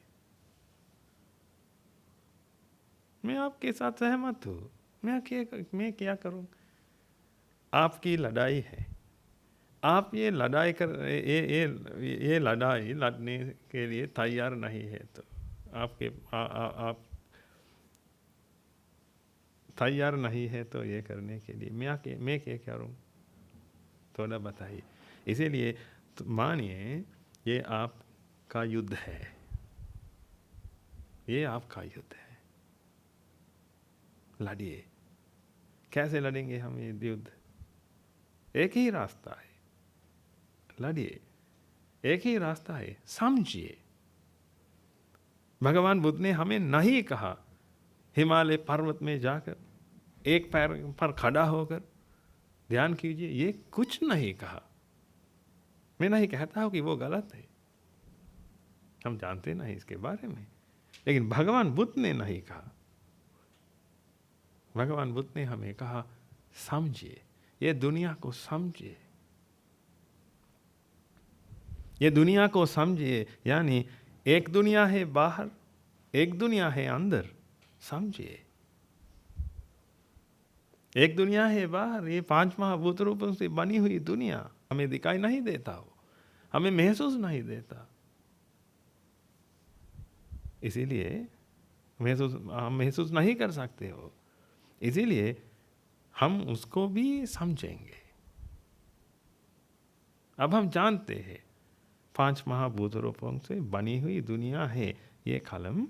मैं आपके साथ सहमत हूँ, मैं क्या करूँ? आपकी लड़ाई है, आप ये लड़ाई ये लड़ाई लड़ने के लिए तैयार नहीं है तो आप तैयार नहीं है तो ये करने के लिए मैं क्या करूँ? थोड़ा बताइए। इसीलिए तो मानिए ये आपका युद्ध है, ये आपका युद्ध है, लड़िए। कैसे लड़ेंगे हम ये युद्ध? एक ही रास्ता है, लड़िए। एक ही रास्ता है, समझिए। भगवान बुद्ध ने हमें नहीं कहा हिमालय पर्वत में जाकर एक पैर पर खड़ा होकर ध्यान कीजिए, ये कुछ नहीं कहा। मैं नहीं कहता हूं कि वो गलत है, हम जानते नहीं इसके बारे में, लेकिन भगवान बुद्ध ने नहीं कहा। भगवान बुद्ध ने हमें कहा समझिए, ये दुनिया को समझिए, ये दुनिया को समझिए। यानी एक दुनिया है बाहर, एक दुनिया है अंदर, समझिए। एक दुनिया है बाहर, ये 5 महाभूत रूपों से बनी हुई दुनिया हमें दिखाई नहीं देता हो, हमें महसूस नहीं देता। इसीलिए हम महसूस नहीं कर सकते हो, इसीलिए हम उसको भी समझेंगे। अब हम जानते हैं 5 महाभूत रूपों से बनी हुई दुनिया है। ये कलम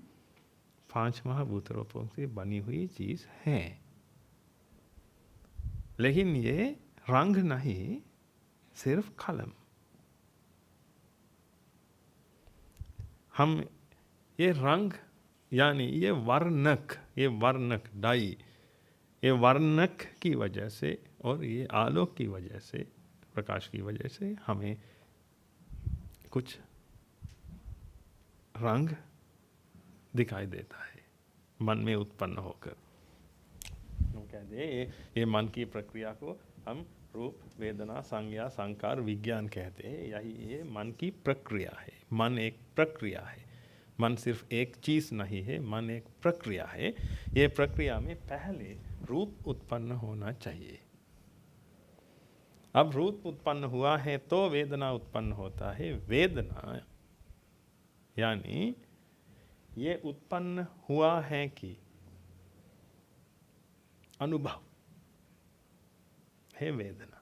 5 महाभूत रूपों से बनी हुई चीज है, लेकिन ये रंग नहीं, सिर्फ कलम। हम ये रंग यानी ये वर्णक डाई, ये वर्णक की वजह से और ये आलोक की वजह से, प्रकाश की वजह से हमें कुछ रंग दिखाई देता है मन में उत्पन्न होकर। हम कहते हैं ये मन की प्रक्रिया को हम रूप, वेदना, संज्ञा, संकार, विज्ञान कहते हैं। यही ये मन की प्रक्रिया है। मन एक प्रक्रिया है। मन सिर्फ एक चीज नहीं है, मन एक प्रक्रिया है। ये प्रक्रिया में पहले रूप उत्पन्न होना चाहिए। अब रूप उत्पन्न हुआ है तो वेदना उत्पन्न होता है। वेदना यानी ये उत्पन्न हुआ है कि अनुभव है वेदना।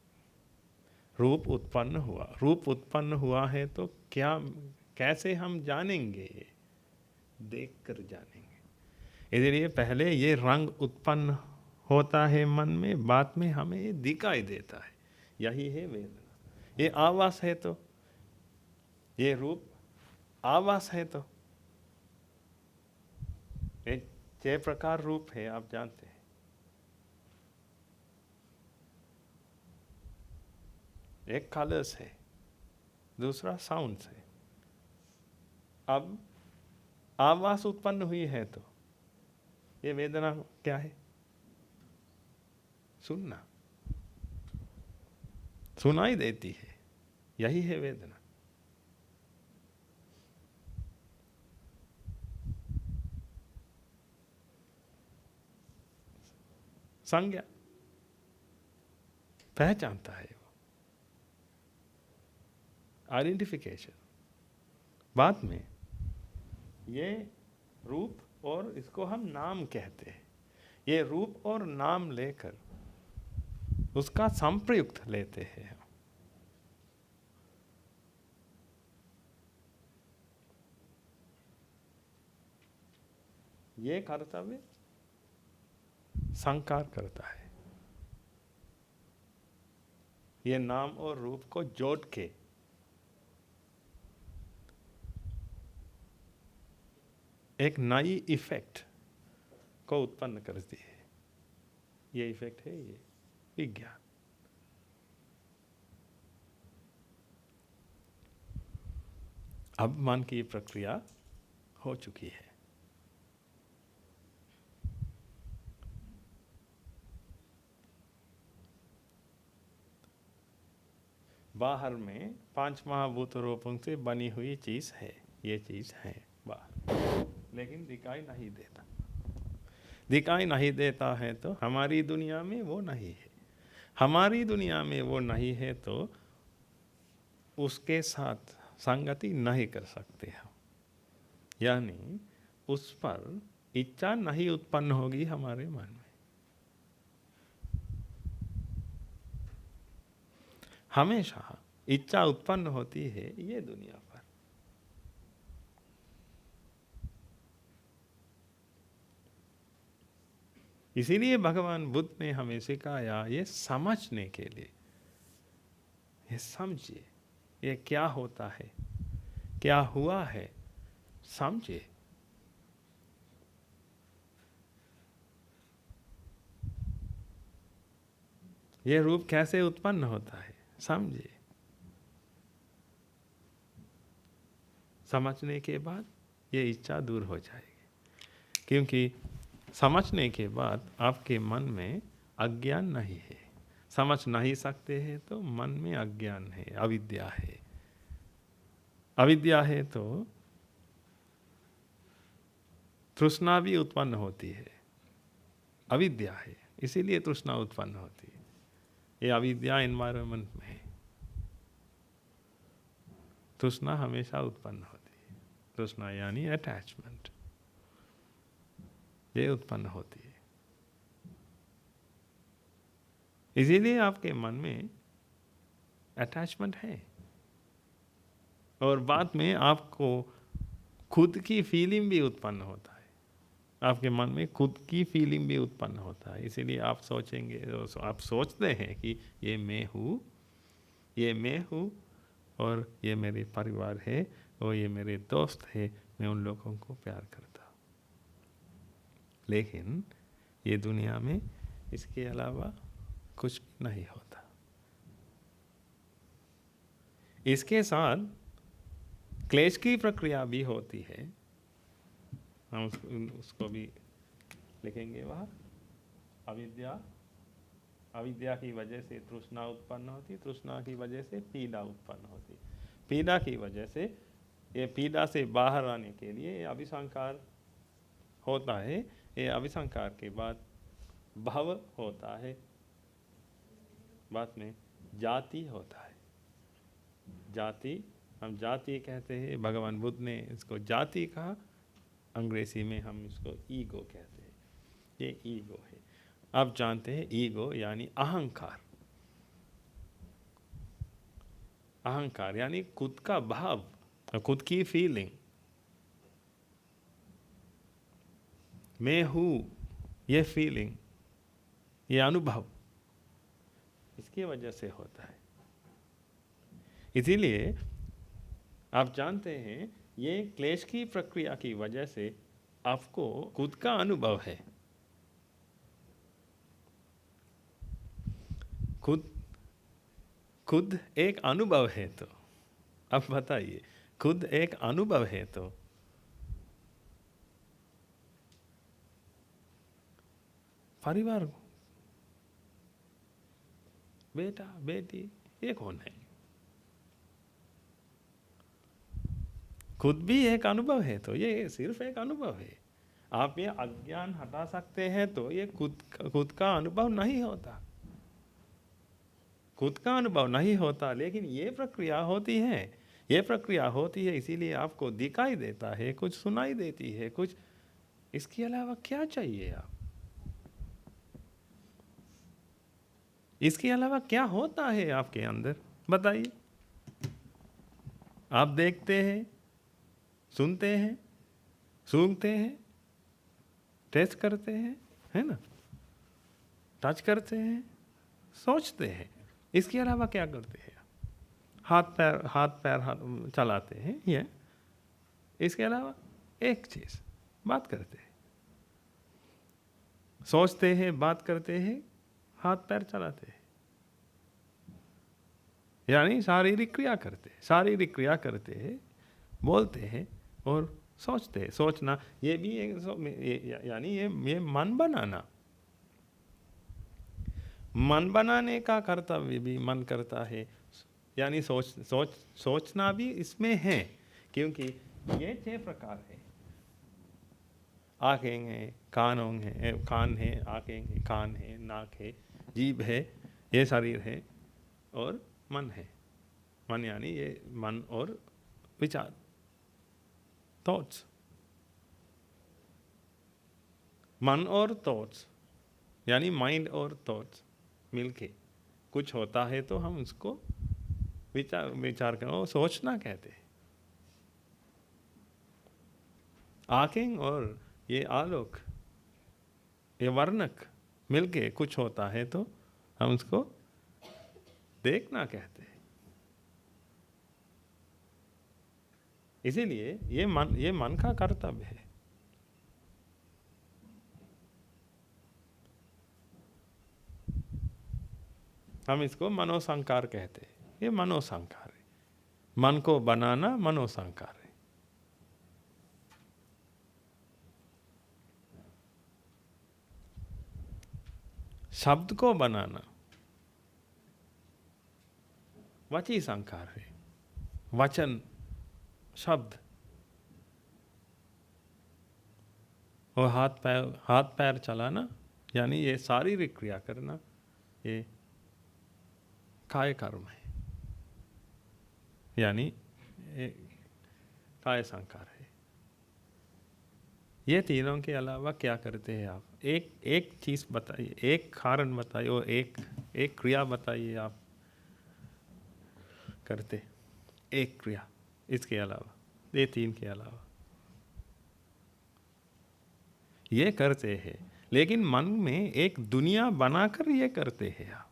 रूप उत्पन्न हुआ, रूप उत्पन्न हुआ है तो क्या, कैसे हम जानेंगे? देख कर जानेंगे। इसलिए पहले ये रंग उत्पन्न होता है मन में, बाद में हमें ये दिखाई देता है। यही है वेदना। ये आवास है तो, ये रूप आवास है तो, ये 6 प्रकार रूप है, आप जानते हैं। एक कलर्स है, दूसरा साउंड्स है। अब आवाज उत्पन्न हुई है तो ये वेदना क्या है? सुनना, सुनाई देती है, यही है वेदना। संज्ञा, पहचानता है वो, आइडेंटिफिकेशन। बाद में ये रूप, और इसको हम नाम कहते हैं। ये रूप और नाम लेकर उसका संप्रयुक्त लेते हैं। ये कर्तव्य संकार करता है। ये नाम और रूप को जोड़ के एक नई इफेक्ट को उत्पन्न करती है। ये इफेक्ट है ये विज्ञान। अब मन की प्रक्रिया हो चुकी है। बाहर में 5 महाभूत रूपों से बनी हुई चीज है। ये चीज है बाहर, लेकिन दिखाई नहीं देता। दिखाई नहीं देता है तो हमारी दुनिया में वो नहीं है। हमारी दुनिया में वो नहीं है तो उसके साथ संगति नहीं कर सकते हम। यानी उस पर इच्छा नहीं उत्पन्न होगी हमारे मन में। हमेशा इच्छा उत्पन्न होती है ये दुनिया पर। इसीलिए भगवान बुद्ध ने हमें सिखाया ये समझने के लिए, ये समझिए ये क्या होता है, क्या हुआ है, समझिए। ये रूप कैसे उत्पन्न होता है, समझिए। समझने के बाद ये इच्छा दूर हो जाएगी, क्योंकि समझने के बाद आपके मन में अज्ञान नहीं है। समझ नहीं सकते हैं तो मन में अज्ञान है, अविद्या है। अविद्या है तो तृष्णा भी उत्पन्न होती है। अविद्या है इसीलिए तृष्णा उत्पन्न होती है। ये अविद्या एनवायरनमेंट में है। तृष्णा हमेशा उत्पन्न होती है। तृष्णा यानी अटैचमेंट, ये उत्पन्न होती है। इसीलिए आपके मन में अटैचमेंट है। और बाद में आपको खुद की फीलिंग भी उत्पन्न होता है, आपके मन में खुद की फीलिंग भी उत्पन्न होता है। इसीलिए आप सोचेंगे, आप सोचते हैं कि ये मैं हूँ, ये मैं हूँ, और ये मेरे परिवार है, और ये मेरे दोस्त है, मैं उन लोगों को प्यार करता हूँ। लेकिन ये दुनिया में इसके अलावा कुछ भी नहीं होता। इसके साथ क्लेश की प्रक्रिया भी होती है, हम उसको भी लिखेंगे वहाँ। अविद्या, अविद्या की वजह से तृष्णा उत्पन्न होती, तृष्णा की वजह से पीड़ा उत्पन्न होती, पीड़ा की वजह से, ये पीड़ा से बाहर आने के लिए ये अभिसंकार होता है। ये अभिसंकार के बाद भव होता है, बाद में जाति होता है। जाति, हम जाति कहते हैं, भगवान बुद्ध ने इसको जाति कहा, अंग्रेजी में हम इसको ईगो कहते हैं। ये ईगो है। आप जानते हैं ईगो यानी अहंकार। अहंकार यानी खुद का भाव, खुद की फीलिंग, मैं हूँ, ये फीलिंग, ये अनुभव, इसकी वजह से होता है। इसीलिए आप जानते हैं ये क्लेश की प्रक्रिया की वजह से आपको खुद का अनुभव है। खुद एक अनुभव है, तो अब बताइए, खुद एक अनुभव है तो परिवार, बेटा बेटी, ये कौन है? खुद भी एक अनुभव है, तो ये सिर्फ एक अनुभव है। आप ये अज्ञान हटा सकते हैं तो ये खुद का अनुभव नहीं होता, खुद का अनुभव नहीं होता। लेकिन ये प्रक्रिया होती है, ये प्रक्रिया होती है, इसीलिए आपको दिखाई देता है, कुछ सुनाई देती है, कुछ। इसके अलावा क्या चाहिए आप? इसके अलावा क्या होता है आपके अंदर, बताइए। आप देखते हैं, सुनते हैं, सूंघते हैं, टेस्ट करते हैं, है ना, टच करते हैं, सोचते हैं। इसके अलावा क्या करते हैं? हाथ पैर चलाते हैं, ये। इसके अलावा एक चीज, बात करते हैं, सोचते हैं, बात करते हैं, हाथ पैर चलाते हैं, यानी शारीरिक क्रिया करते हैं, शारीरिक क्रिया करते हैं, बोलते हैं और सोचते हैं। सोचना ये भी यानी ये मन बनाना, मन बनाने का कर्तव्य भी मन करता है, यानी सोचना भी इसमें है, क्योंकि ये 6 प्रकार है। आँखें हैं, कानों हैं, कान है, आँखें हैं, कान है, नाक है, जीभ है, ये शरीर है, और मन है। मन यानी ये मन और विचार, थॉट्स। मन और थॉट्स यानी माइंड और थॉट्स मिलके कुछ होता है, तो हम उसको विचार करो, सोचना कहते हैं। आँखें और ये आलोक, ये वर्णक मिलके कुछ होता है, तो हम उसको देखना कहते हैं। इसीलिए ये मन का कर्तव्य है। हम इसको मनोसंकार कहते हैं। ये मनोसंकार है, मन को बनाना मनोसंकार है। शब्द को बनाना वची संकार है, वचन, शब्द। और हाथ पैर चलाना यानी ये शारीरिक क्रिया करना, ये काय कर्म है, यानी काय संकार है। ये तीनों के अलावा क्या करते हैं आप? एक चीज बताइए, एक कारण बताइए, और एक क्रिया बताइए आप करते, एक क्रिया। इसके अलावा, ये 3 के अलावा ये करते हैं। लेकिन मन में एक दुनिया बनाकर ये करते हैं आप।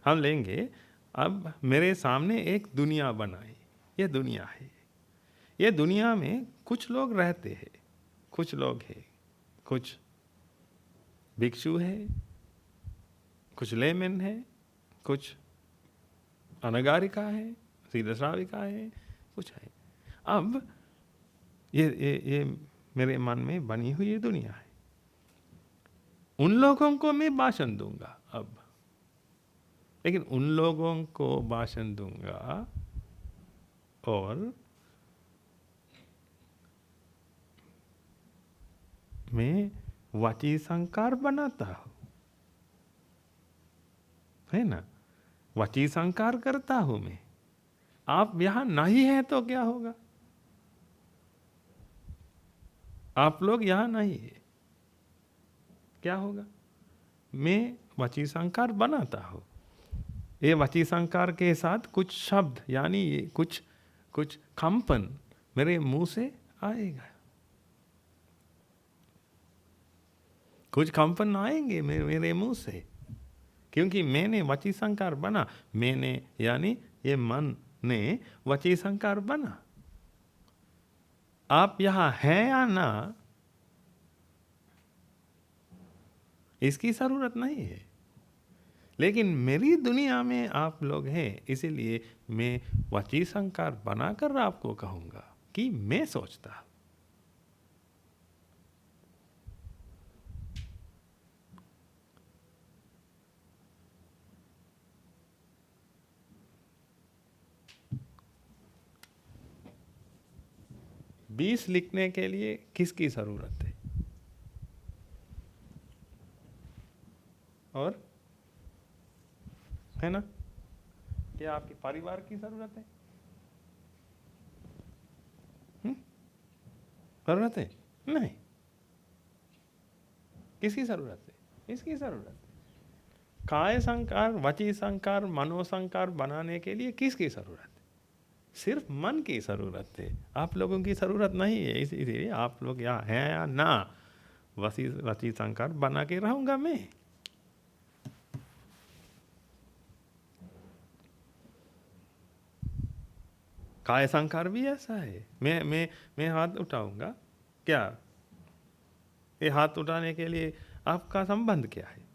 हम लेंगे, अब मेरे सामने एक दुनिया बनाई, ये दुनिया है। ये दुनिया में कुछ लोग रहते हैं, कुछ लोग हैं, कुछ भिक्षु है, कुछ लेमन है, कुछ अनगारिका है, सीधा श्राविका है, कुछ है। अब ये मेरे मन में बनी हुई ये दुनिया है। उन लोगों को मैं भाषण दूंगा अब, लेकिन उन लोगों को भाषण दूंगा और मैं वाची संकार बनाता हूं, है ना, वाची संकार करता हूं मैं। आप यहां नहीं है तो क्या होगा? आप लोग यहां नहीं है, क्या होगा? मैं वाची संकार बनाता हूं। ये वाची संकार के साथ कुछ शब्द यानी कुछ कंपन मेरे मुंह से आएगा, कुछ कंपन आएंगे मेरे मुंह से, क्योंकि मैंने वाची संकार बना। मैंने यानी ये मन ने वाची संकार बना। आप यहां हैं या ना, इसकी जरूरत नहीं है, लेकिन मेरी दुनिया में आप लोग हैं, इसीलिए मैं वाची संकार बनाकर आपको कहूंगा कि मैं सोचता। बीस लिखने के लिए किसकी जरूरत है? और है ना, क्या आपके परिवार की जरूरत है? जरूरत है? नहीं। किसकी जरूरत है? इसकी जरूरत है। काय संकार, वची संकार, मनोसंकार बनाने के लिए किसकी जरूरत है? सिर्फ मन की जरूरत है, आप लोगों की जरूरत नहीं है। इसीलिए आप लोग यहाँ हैं या ना, वची संकार बना के रहूंगा मैं। काय संकार भी ऐसा है। मैं हाथ उठाऊंगा, क्या ये हाथ उठाने के लिए आपका संबंध क्या है?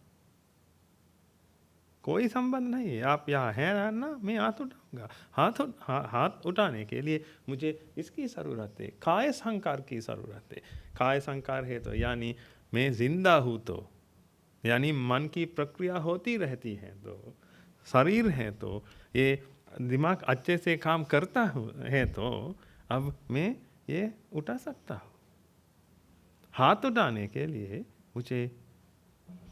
कोई संबंध नहीं है। आप यहाँ हैं ना, मैं हाथ उठाऊंगा। हाथ उठाने के लिए मुझे इसकी ज़रूरत है, काय संकार की ज़रूरत है। काय संकार है तो यानी मैं जिंदा हूँ, तो यानी मन की प्रक्रिया होती रहती है, तो शरीर है, तो ये दिमाग अच्छे से काम करता है, तो अब मैं ये उठा सकता हूँ। हाथ उठाने के लिए मुझे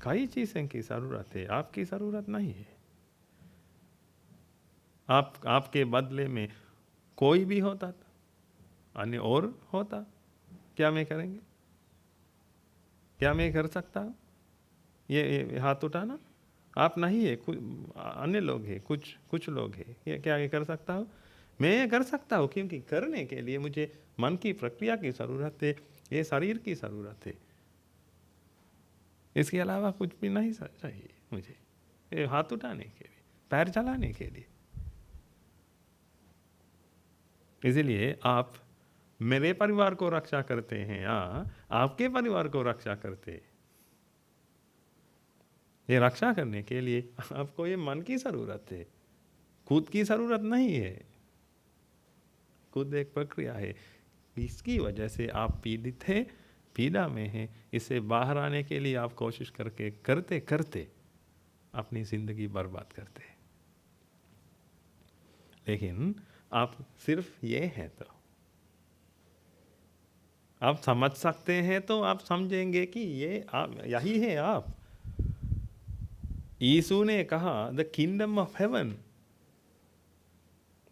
कई चीज़ों की ज़रूरत है, आपकी ज़रूरत नहीं है। आपके बदले में कोई भी होता था, अन्य और होता, क्या मैं करेंगे? क्या मैं कर सकता हूँ ये हाथ उठाना? आप नहीं है, अन्य लोग हैं, कुछ लोग हैं, ये क्या ये कर सकता हूँ? मैं ये कर सकता हूँ, क्योंकि करने के लिए मुझे मन की प्रक्रिया की ज़रूरत है, ये शरीर की ज़रूरत है। इसके अलावा कुछ भी नहीं चाहिए मुझे, ये हाथ उठाने के लिए, पैर चलाने के लिए। इसलिए आप मेरे परिवार को रक्षा करते हैं या आपके परिवार को रक्षा करते हैं, ये रक्षा करने के लिए आपको ये मन की ज़रूरत है, खुद की ज़रूरत नहीं है। खुद एक प्रक्रिया है, इसकी वजह से आप पीड़ित हैं, पीड़ा में हैं। इससे बाहर आने के लिए आप कोशिश करते करते अपनी ज़िंदगी बर्बाद करते हैं। लेकिन आप सिर्फ ये हैं, तो आप समझ सकते हैं, तो आप समझेंगे कि ये आप यही है आप। यीशु ने कहा the kingdom of haven,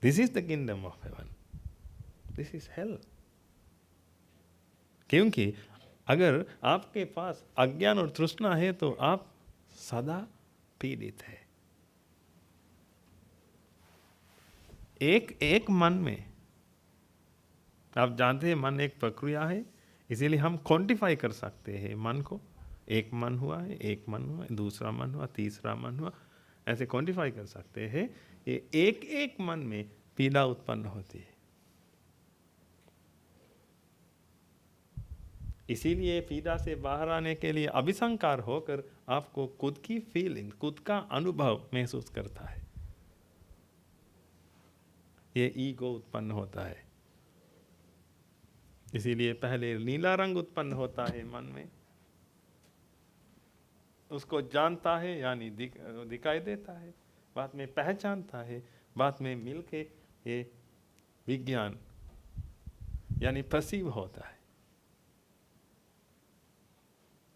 this is the kingdom of haven, this is hello. क्योंकि अगर आपके पास अज्ञान और तृष्णा है तो आप सदा पीड़ित है। एक मन में आप जानते हैं मन एक प्रक्रिया है, इसीलिए हम क्वांटिफाई कर सकते हैं मन को। एक मन हुआ है, एक मन हुआ, दूसरा मन हुआ, तीसरा मन हुआ, ऐसे क्वांटिफाई कर सकते हैं। ये एक एक मन में पीड़ा उत्पन्न होती है। इसीलिए पीड़ा से बाहर आने के लिए अभिसंकार होकर आपको खुद की फीलिंग, खुद का अनुभव महसूस करता है, ये ईगो उत्पन्न होता है। इसीलिए पहले नीला रंग उत्पन्न होता है मन में, उसको जानता है यानी दिखाई देता है, बाद में पहचानता है, बाद में मिलके ये विज्ञान यानी परसीव होता है,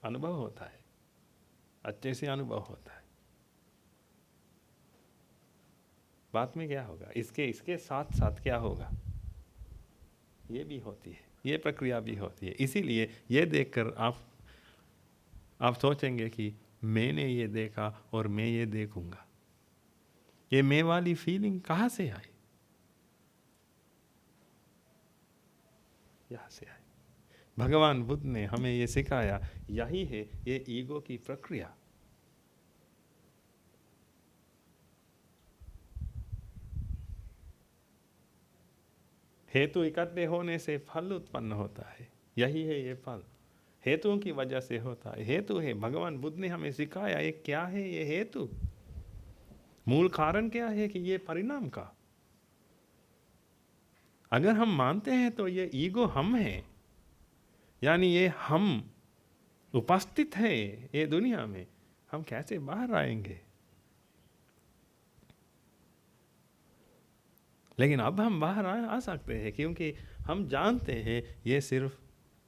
अनुभव होता है, अच्छे से अनुभव होता है। बाद में क्या होगा, इसके साथ साथ क्या होगा, ये भी होती है, ये प्रक्रिया भी होती है। इसीलिए ये देखकर आप सोचेंगे कि मैंने ये देखा और मैं ये देखूंगा। ये मैं वाली फीलिंग कहाँ से आई, यहाँ से आई। भगवान बुद्ध ने हमें ये सिखाया, यही है ये ईगो की प्रक्रिया। हेतु इकट्ठे होने से फल उत्पन्न होता है, यही है ये फल, हेतुओं की वजह से होता है। हेतु है, भगवान बुद्ध ने हमें सिखाया ये क्या है, ये हेतु। मूल कारण क्या है कि ये परिणाम का। अगर हम मानते हैं तो ये ईगो हम है, यानी ये हम उपस्थित है ये दुनिया में, हम कैसे बाहर आएंगे। लेकिन अब हम बाहर आ सकते हैं, क्योंकि हम जानते हैं ये सिर्फ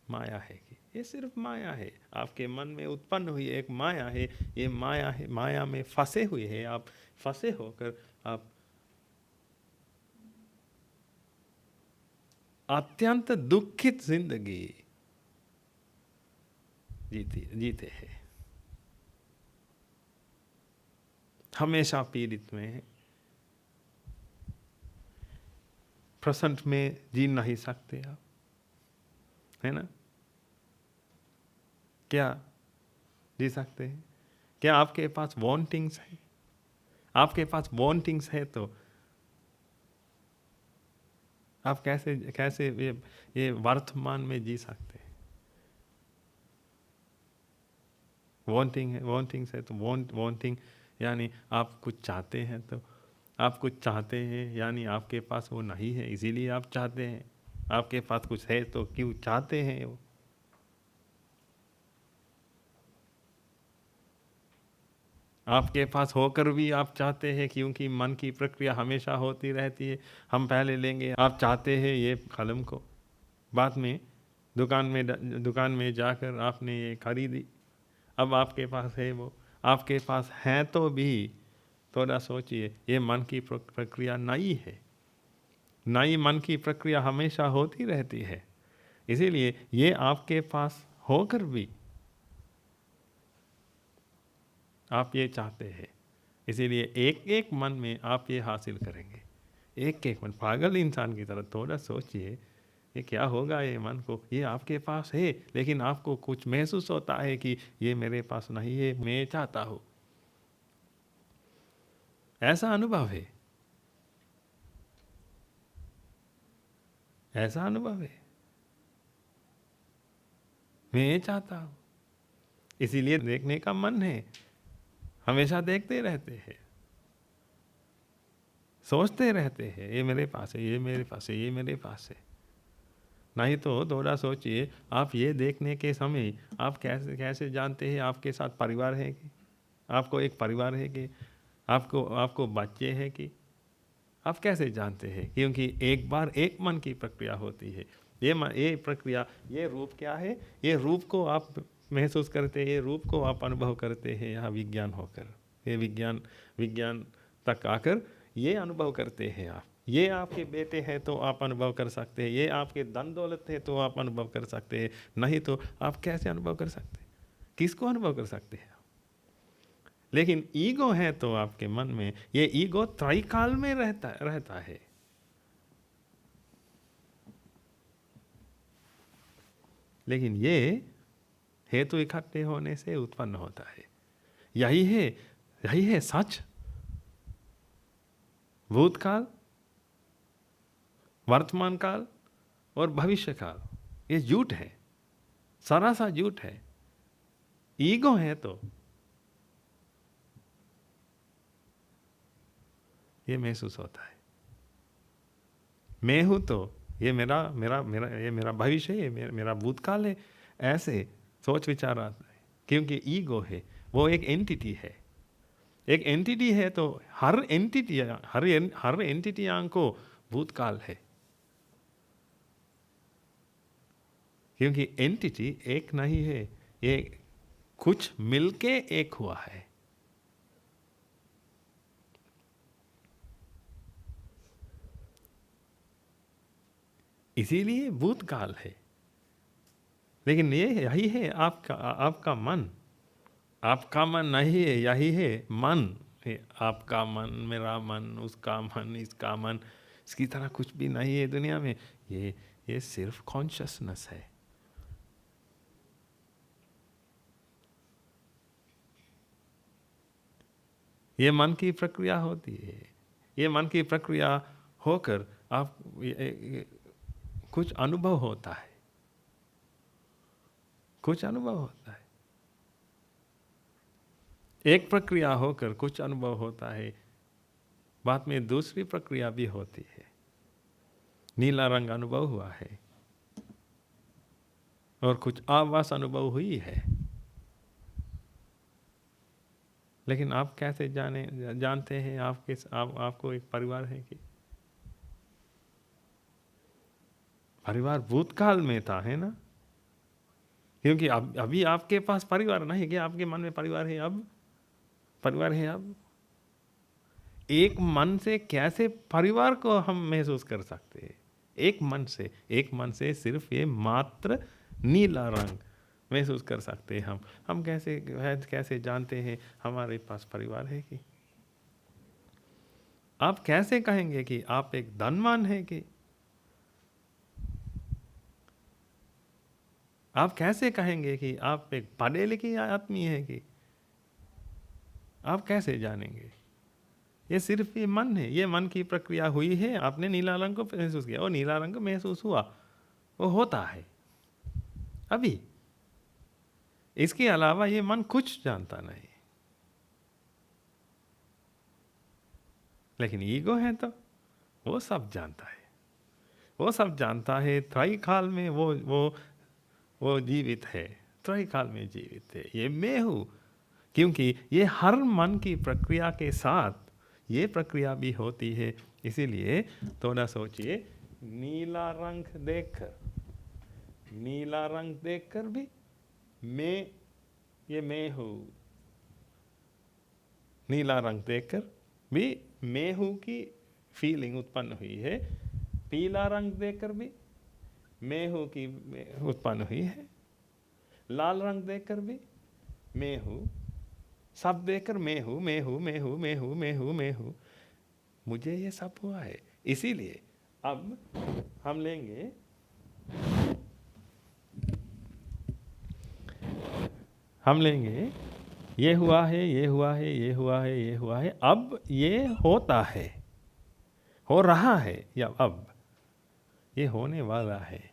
माया है, कि ये सिर्फ माया है। आपके मन में उत्पन्न हुई एक माया है, ये माया है, माया में फंसे हुए हैं आप। फंसे होकर आप अत्यंत दुखित जिंदगी जीते हैं, हमेशा पीड़ित में, प्रेजेंट में जी नहीं सकते आप, है ना। क्या जी सकते हैं? क्या आपके पास वांटिंग्स है? आपके पास वांटिंग्स है तो आप कैसे कैसे ये वर्तमान में जी सकते हैं? वांटिंग्स है तो वांटिंग यानी आप कुछ चाहते हैं, तो आप कुछ चाहते हैं यानी आपके पास वो नहीं है, इसीलिए आप चाहते हैं। आपके पास कुछ है तो क्यों चाहते हैं वो। आपके पास होकर भी आप चाहते हैं, क्योंकि मन की प्रक्रिया हमेशा होती रहती है। हम पहले लेंगे, आप चाहते हैं ये कलम को, बाद में दुकान में जाकर आपने ये खरीदी, अब आपके पास है वो। आपके पास है तो भी थोड़ा सोचिए, ये मन की प्रक्रिया नई है, नई मन की प्रक्रिया हमेशा होती रहती है। इसीलिए ये आपके पास होकर भी आप ये चाहते हैं, इसीलिए एक एक मन में आप ये हासिल करेंगे। एक एक मन, पागल इंसान की तरह थोड़ा सोचिए, ये क्या होगा ये मन को। ये आपके पास है, लेकिन आपको कुछ महसूस होता है कि ये मेरे पास नहीं है, मैं चाहता हूँ। ऐसा अनुभव है, ऐसा अनुभव है, मैं ये चाहता हूँ। इसीलिए देखने का मन है, हमेशा देखते रहते हैं, सोचते रहते हैं, ये मेरे पास है, ये मेरे पास है, ये मेरे पास है। नहीं तो थोड़ा सोचिए, आप ये देखने के समय आप कैसे कैसे जानते हैं आपके साथ परिवार है कि, आपको एक परिवार है कि, आपको बच्चे हैं कि, आप कैसे जानते हैं? क्योंकि एक बार एक मन की प्रक्रिया होती है। ये प्रक्रिया, ये रूप क्या है, ये रूप को आप महसूस करते हैं, ये रूप को आप अनुभव करते हैं यहाँ विज्ञान होकर। ये विज्ञान तक आकर ये अनुभव करते हैं आप। ये आपके बेटे हैं तो आप अनुभव कर सकते हैं, ये आपके धन दौलत है तो आप अनुभव कर सकते हैं, नहीं तो आप कैसे अनुभव कर सकते हैं? किसको अनुभव कर सकते हैं? लेकिन ईगो है तो आपके मन में, ये ईगो त्रैकाल में रहता है। लेकिन ये हेतु इकट्ठे होने से उत्पन्न होता है। यही है सच। भूतकाल, वर्तमान काल और भविष्य काल ये झूठ है, सरासर झूठ है। ईगो है तो ये महसूस होता है। मैं हूं तो ये मेरा भविष्य है, ये मेरा भूतकाल है, ऐसे सोच विचार आता है। क्योंकि ईगो है, वो एक एंटिटी है। एक एंटिटी है तो हर एंटिटी को भूतकाल है। क्योंकि एंटिटी एक नहीं है, ये कुछ मिलके एक हुआ है। इसीलिए भूतकाल है। लेकिन ये यही है आपका मन। आपका मन नहीं है, यही है मन है। आपका मन, मेरा मन, उसका मन, इसका मन, इसकी तरह कुछ भी नहीं है दुनिया में। ये सिर्फ कॉन्शियसनेस है। ये मन की प्रक्रिया होती है। ये मन की प्रक्रिया होकर आप कुछ अनुभव होता है, कुछ अनुभव होता है। एक प्रक्रिया होकर कुछ अनुभव होता है, बाद में दूसरी प्रक्रिया भी होती है। नीला रंग अनुभव हुआ है और कुछ आवास अनुभव हुई है। लेकिन आप कैसे जानते हैं आपको एक परिवार है कि परिवार भूतकाल में था, है ना? क्योंकि अभी आपके पास परिवार नहीं कि आपके मन में परिवार है। अब परिवार है। अब एक मन से कैसे परिवार को हम महसूस कर सकते हैं? एक मन से सिर्फ ये मात्र नीला रंग महसूस कर सकते हैं। हम कैसे जानते हैं हमारे पास परिवार है कि? आप कैसे कहेंगे कि आप एक धनवान है कि? आप कैसे कहेंगे कि आप एक पढ़े लिखे आदमी है कि? आप कैसे जानेंगे? ये सिर्फ ये मन है। ये मन की प्रक्रिया हुई है। आपने नीला रंग को महसूस किया और नीला रंग महसूस हुआ, वो होता है अभी। इसके अलावा ये मन कुछ जानता नहीं। लेकिन ईगो है तो वो सब जानता है। वो सब जानता है। त्रय काल में वो जीवित है। त्रय काल में जीवित है। ये मैं हूँ। क्योंकि ये हर मन की प्रक्रिया के साथ ये प्रक्रिया भी होती है। इसीलिए थोड़ा सोचिए, नीला रंग देखकर भी मैं हूँ। नीला रंग देखकर भी मैं हूँ की फीलिंग उत्पन्न हुई है। पीला रंग देखकर भी मैं हूँ की उत्पन्न हुई है। लाल रंग देखकर भी मैं हूँ। सब देखकर मैं हूँ। मुझे ये सब हुआ है। इसीलिए अब हम लेंगे ये हुआ है। अब ये होता है, हो रहा है, या अब ये होने वाला है।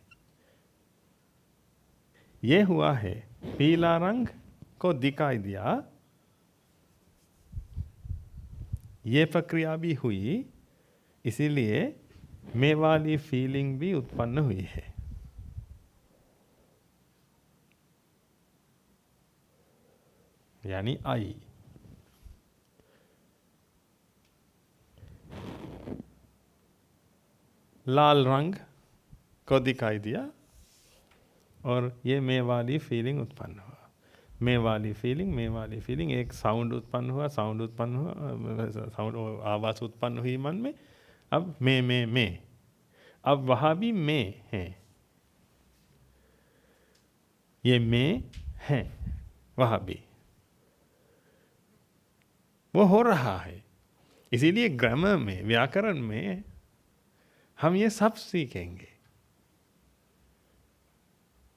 ये हुआ है, पीला रंग को दिखाई दिया, ये प्रक्रिया भी हुई। इसीलिए मैं वाली फीलिंग भी उत्पन्न हुई है। यानी आई। लाल रंग को दिखाई दिया और ये मैं वाली फीलिंग उत्पन्न हुआ। मैं वाली फीलिंग एक साउंड उत्पन्न हुआ। साउंड आवाज़ उत्पन्न हुई मन में। अब मैं अब वहाँ भी मैं है। ये मैं है वहाँ भी, वो हो रहा है। इसीलिए ग्रामर में, व्याकरण में हम ये सब सीखेंगे।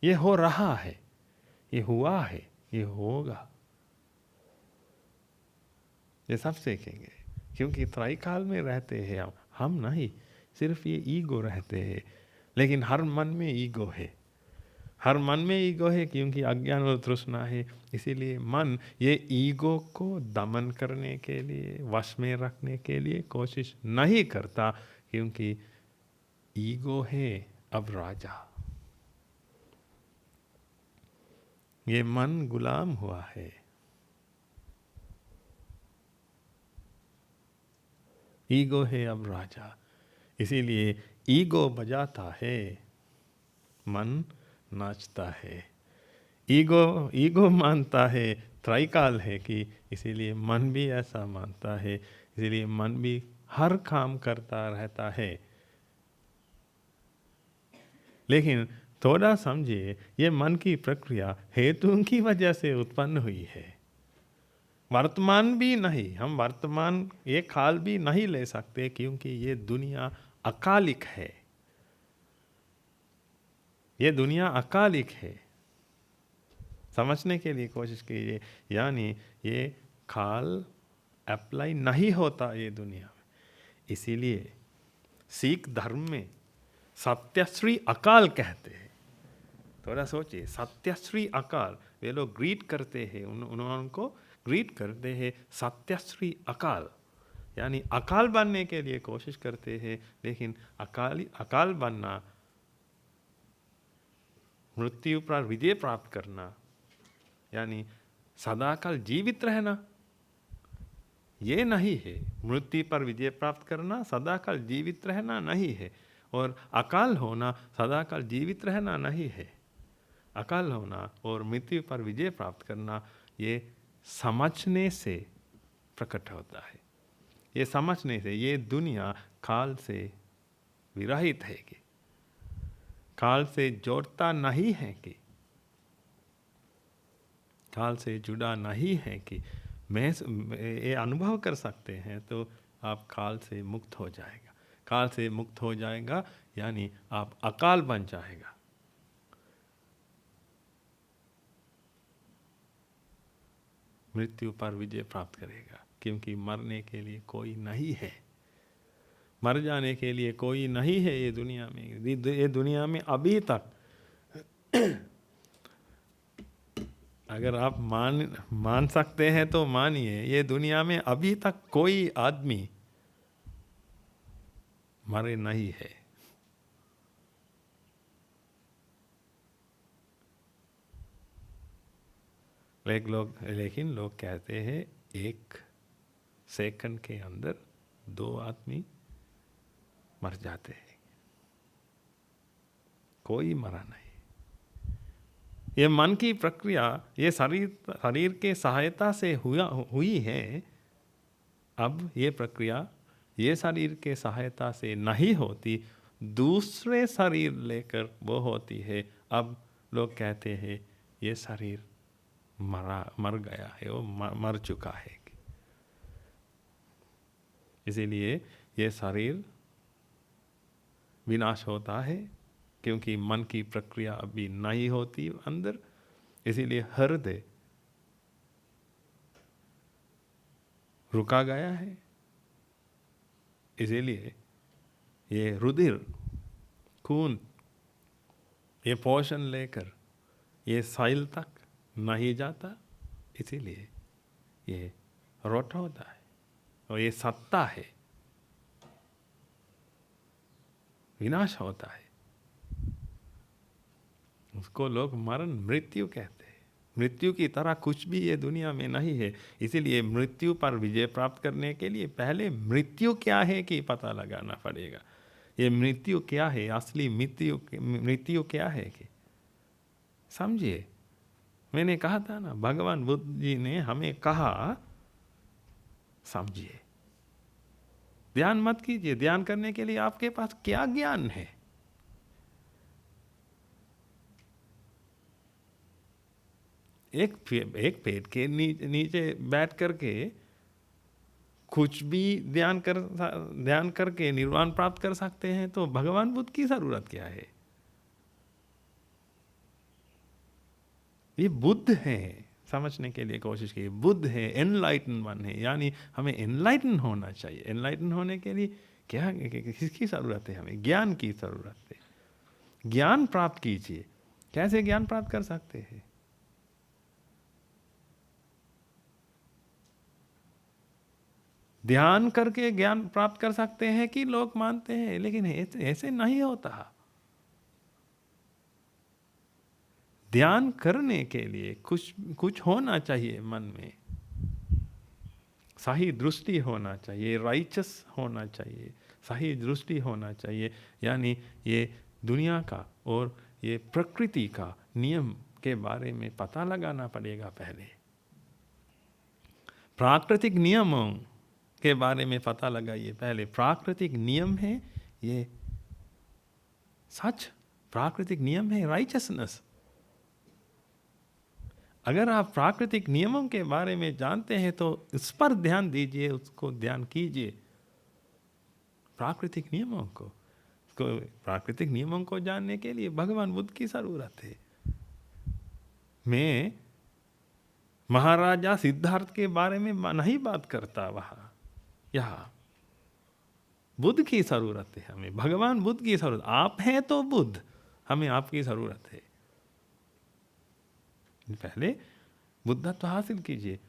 ये हो रहा है, ये हुआ है, ये होगा, ये सब सीखेंगे। क्योंकि त्रैकाल में रहते हैं हम नहीं, सिर्फ ये ईगो रहते हैं। लेकिन हर मन में ईगो है, हर मन में ईगो है, क्योंकि अज्ञान और तृष्णा है। इसीलिए मन ये ईगो को दमन करने के लिए, वश में रखने के लिए कोशिश नहीं करता, क्योंकि ईगो है अब राजा। ये मन गुलाम हुआ है। ईगो है अब राजा, इसीलिए ईगो बजाता है, मन नाचता है। ईगो ईगो मानता है त्रैकाल है कि, इसीलिए मन भी ऐसा मानता है, इसीलिए मन भी हर काम करता रहता है। लेकिन थोड़ा समझिए, ये मन की प्रक्रिया हेतुओं की वजह से उत्पन्न हुई है। वर्तमान भी नहीं, हम वर्तमान ये काल भी नहीं ले सकते, क्योंकि ये दुनिया अकालिक है। ये दुनिया अकालिक है। समझने के लिए कोशिश कीजिए, यानी ये काल अप्लाई नहीं होता ये दुनिया में। इसीलिए सिख धर्म में सत्यश्री अकाल कहते हैं। थोड़ा सोचिए, सत्यश्री अकाल, वे लोग ग्रीट करते हैं, उनको ग्रीट करते हैं सत्यश्री अकाल, यानी अकाल बनने के लिए कोशिश करते हैं। लेकिन अकाल बनना, मृत्यु पर विजय प्राप्त करना, यानी सदाकाल जीवित रहना, ये नहीं है। मृत्यु पर विजय प्राप्त करना, सदाकाल जीवित रहना नहीं है। और अकाल होना, सदाकाल जीवित रहना नहीं है। अकाल होना और मृत्यु पर विजय प्राप्त करना, ये समझने से प्रकट होता है। ये समझने से ये दुनिया काल से विरहित है कि, काल से जोड़ता नहीं है कि, काल से जुड़ा नहीं है कि मैं ये अनुभव कर सकते हैं, तो आप काल से मुक्त हो जाएगा। काल से मुक्त हो जाएगा यानी आप अकाल बन जाएगा। मृत्यु पर विजय प्राप्त करेगा, क्योंकि मरने के लिए कोई नहीं है, मर जाने के लिए कोई नहीं है ये दुनिया में। ये दुनिया में अभी तक अगर आप मान सकते हैं तो मानिए, ये दुनिया में अभी तक कोई आदमी मरे नहीं है। लेकिन लोग कहते हैं 1 सेकंड के अंदर 2 आदमी मर जाते हैं। कोई मरा नहीं। ये मन की प्रक्रिया ये शरीर के सहायता से हुई है। अब ये प्रक्रिया ये शरीर के सहायता से नहीं होती, दूसरे शरीर लेकर वो होती है। अब लोग कहते हैं ये शरीर मर गया है, वो मर चुका है। इसीलिए ये शरीर विनाश होता है, क्योंकि मन की प्रक्रिया अभी नहीं होती अंदर। इसीलिए हृदय रुका गया है। इसीलिए ये रुधिर, खून, ये पोषण लेकर ये साइल तक नहीं जाता। इसीलिए ये रोट होता है, और ये सत्ता है, विनाश होता है। उसको लोग मरण मृत्यु कहते हैं। मृत्यु की तरह कुछ भी ये दुनिया में नहीं है। इसीलिए मृत्यु पर विजय प्राप्त करने के लिए पहले मृत्यु क्या है कि पता लगाना पड़ेगा। ये मृत्यु क्या है, असली मृत्यु क्या है कि समझिए। मैंने कहा था ना, भगवान बुद्ध जी ने हमें कहा समझिए, ध्यान मत कीजिए। ध्यान करने के लिए आपके पास क्या ज्ञान है? एक पेड़ के नीचे बैठ करके कुछ भी ध्यान करके निर्वाण प्राप्त कर सकते हैं, तो भगवान बुद्ध की जरूरत क्या है? ये बुद्ध है, समझने के लिए कोशिश की, बुद्ध है, एनलाइटन वन है, यानी हमें एनलाइटन होना चाहिए। एनलाइटन होने के लिए क्या, किसकी ज़रूरत है? हमें ज्ञान की ज़रूरत है। ज्ञान प्राप्त कीजिए। कैसे ज्ञान प्राप्त कर सकते हैं? ध्यान करके ज्ञान प्राप्त कर सकते हैं कि लोग मानते हैं, लेकिन ऐसे नहीं होता। ध्यान करने के लिए कुछ कुछ होना चाहिए मन में, सही दृष्टि होना चाहिए, राइचस होना चाहिए, सही दृष्टि होना चाहिए। यानी ये दुनिया का और ये प्रकृति का नियम के बारे में पता लगाना पड़ेगा पहले। प्राकृतिक नियमों के बारे में पता लगाइए पहले। प्राकृतिक नियम है ये सच, प्राकृतिक नियम है राइचसनेस। अगर आप प्राकृतिक नियमों के बारे में जानते हैं तो इस पर ध्यान दीजिए, उसको ध्यान कीजिए, प्राकृतिक नियमों को। प्राकृतिक नियमों को जानने के लिए भगवान बुद्ध की जरूरत है। मैं महाराजा सिद्धार्थ के बारे में नहीं बात करता वहाँ, यहाँ बुद्ध की जरूरत है हमें, भगवान बुद्ध की जरूरत। आप हैं तो बुद्ध, हमें आपकी जरूरत है। पहले बुद्धत्व हासिल कीजिए।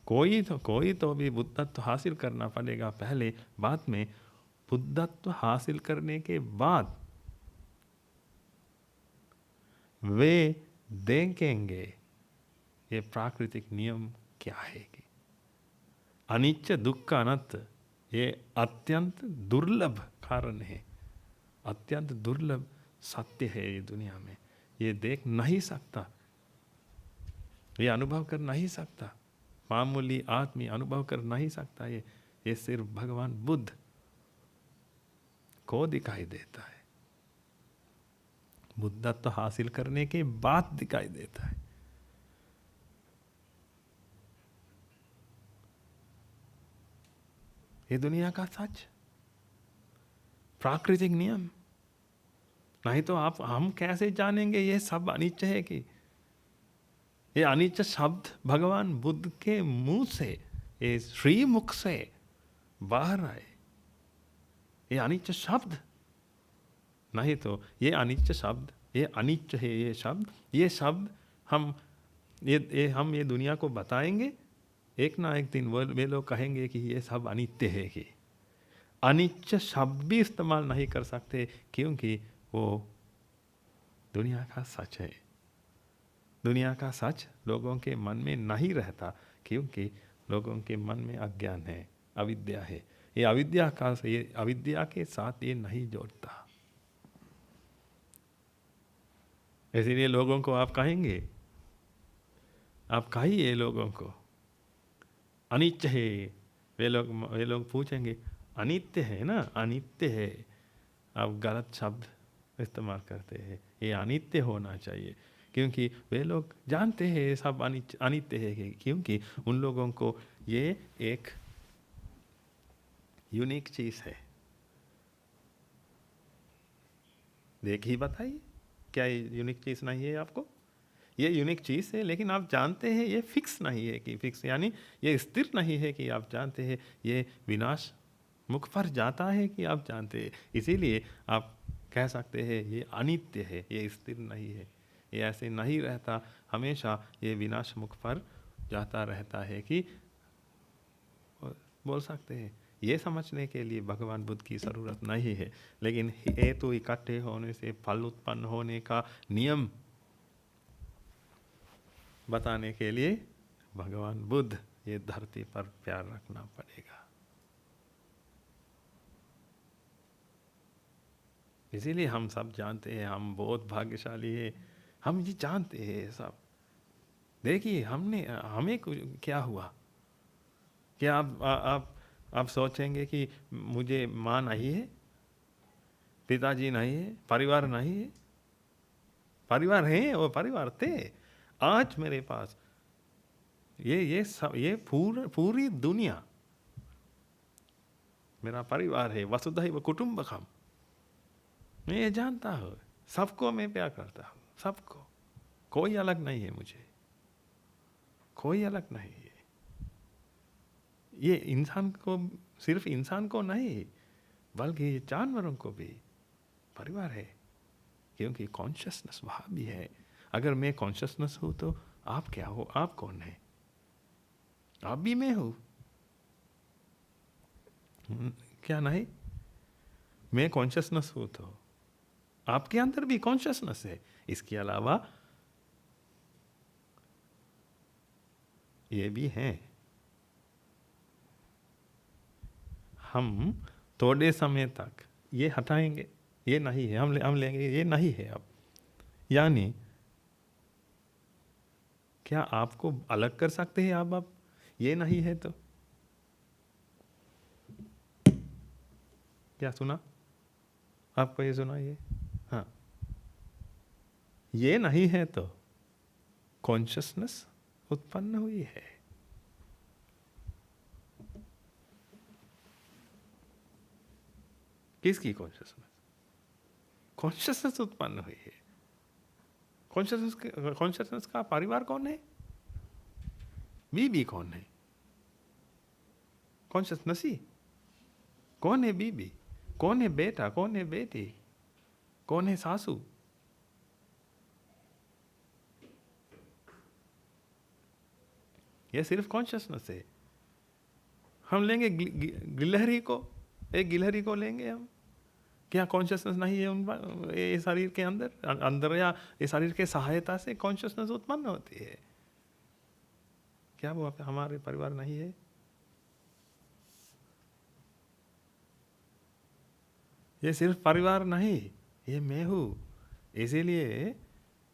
कोई तो भी बुद्धत्व हासिल करना पड़ेगा पहले, बाद में बुद्धत्व हासिल करने के बाद वे देखेंगे ये प्राकृतिक नियम क्या है कि अनित्य दुख अनंत, ये अत्यंत दुर्लभ कारण है, अत्यंत दुर्लभ सत्य है ये दुनिया में। ये देख नहीं सकता, ये अनुभव कर नहीं सकता, मामूली आदमी अनुभव कर नहीं सकता। ये सिर्फ भगवान बुद्ध को दिखाई देता है, बुद्धत्व हासिल करने के बाद दिखाई देता है। ये दुनिया का सच, प्राकृतिक नियम। नहीं तो हम कैसे जानेंगे ये सब अनित्य है कि ये अनित्य शब्द भगवान बुद्ध के मुंह से, ये श्रीमुख से बाहर आए, ये अनित्य शब्द। नहीं तो ये अनित्य शब्द, ये अनित्य है ये शब्द हम ये दुनिया को बताएंगे, एक ना एक दिन वे लोग कहेंगे कि ये सब अनित्य है। कि अनित्य शब्द भी इस्तेमाल नहीं कर सकते क्योंकि वो दुनिया का सच है। दुनिया का सच लोगों के मन में नहीं रहता क्योंकि लोगों के मन में अज्ञान है, अविद्या है। ये अविद्या के साथ ये नहीं जोड़ता। इसीलिए लोगों को आप कहेंगे, आप कहिए लोगों को अनित्य है, वे लोग पूछेंगे अनित्य है ना, अनित्य है। आप गलत शब्द इस्तेमाल करते हैं, ये अनित्य होना चाहिए क्योंकि वे लोग जानते हैं ये सब अनित्य है, क्योंकि उन लोगों को ये एक यूनिक चीज़ है। देखिए बताइए, क्या ये यूनिक चीज़ नहीं है आपको? ये यूनिक चीज़ है, लेकिन आप जानते हैं ये फिक्स नहीं है कि फिक्स, यानी ये स्थिर नहीं है कि आप जानते हैं ये विनाश मुख पर जाता है कि आप जानते हैं। इसीलिए आप कह सकते हैं ये अनित्य है, ये स्थिर नहीं है, ये ऐसे नहीं रहता, हमेशा ये विनाश मुख पर जाता रहता है कि बोल सकते हैं। ये समझने के लिए भगवान बुद्ध की ज़रूरत नहीं है, लेकिन हेतु इकट्ठे होने से फल उत्पन्न होने का नियम बताने के लिए भगवान बुद्ध ये धरती पर प्यार रखना पड़ेगा। इसीलिए हम सब जानते हैं, हम बहुत भाग्यशाली है, हम ये जानते हैं सब। देखिए हमें क्या हुआ? क्या आप सोचेंगे कि मुझे माँ नहीं है, पिताजी नहीं है, परिवार नहीं है? परिवार है, वो परिवार थे। आज मेरे पास ये पूरी दुनिया मेरा परिवार है, वसुधैव कुटुंबकम। मैं ये जानता हूँ, सबको मैं प्यार करता हूँ, सबको, कोई अलग नहीं है मुझे, कोई अलग नहीं है। ये इंसान को, सिर्फ इंसान को नहीं बल्कि ये जानवरों को भी परिवार है, क्योंकि कॉन्शियसनेस वहाँ भी है। अगर मैं कॉन्शियसनेस हूँ तो आप क्या हो? आप कौन है? आप भी मैं हूँ, क्या नहीं? मैं कॉन्शियसनेस हूँ तो आपके अंदर भी कॉन्शियसनेस है। इसके अलावा ये भी है। हम थोड़े समय तक ये हटाएंगे, ये नहीं है, हम लेंगे, ये नहीं है अब। यानी क्या आपको अलग कर सकते हैं आप ये नहीं है तो? क्या सुना? आपको ये सुना? ये हाँ, ये नहीं है तो कॉन्शियसनेस उत्पन्न हुई है। किसकी कॉन्शियसनेस? कॉन्शियसनेस उत्पन्न हुई है। कॉन्शियसनेस का परिवार कौन है? बीबी कौन है? कॉन्शियसनेस ही कौन है? बीबी कौन है? बेटा कौन है? बेटी कौन है? सासू। ये सिर्फ कॉन्शियसनेस है। हम लेंगे गिलहरी को, एक गिलहरी को लेंगे हम, क्या कॉन्शियसनेस नहीं है उन ये शरीर के अंदर या ये शरीर के सहायता से कॉन्शियसनेस उत्पन्न होती है? क्या वो हमारे परिवार नहीं है? ये सिर्फ परिवार नहीं, ये मैं हूँ। इसीलिए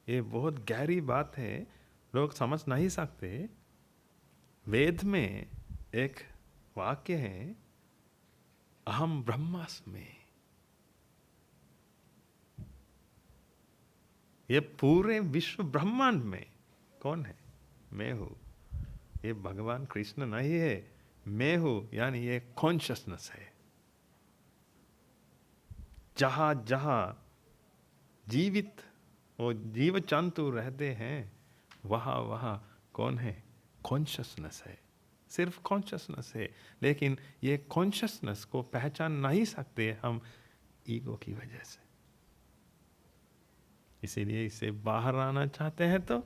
ये बहुत गहरी बात है, लोग समझ नहीं सकते। वेद में एक वाक्य है, अहम ब्रह्मास्मि। ये पूरे विश्व ब्रह्मांड में कौन है? मैं हूँ। ये भगवान कृष्ण नहीं है, मैं हूँ। यानी ये कॉन्शियसनेस है। जहाँ जहाँ जीवित वो जीव जंतु रहते हैं, वहाँ वहाँ कौन है? कॉन्शियसनेस है, सिर्फ कॉन्शियसनेस है। लेकिन ये कॉन्शियसनेस को पहचान नहीं सकते हम ईगो की वजह से। इसीलिए इसे बाहर आना चाहते हैं तो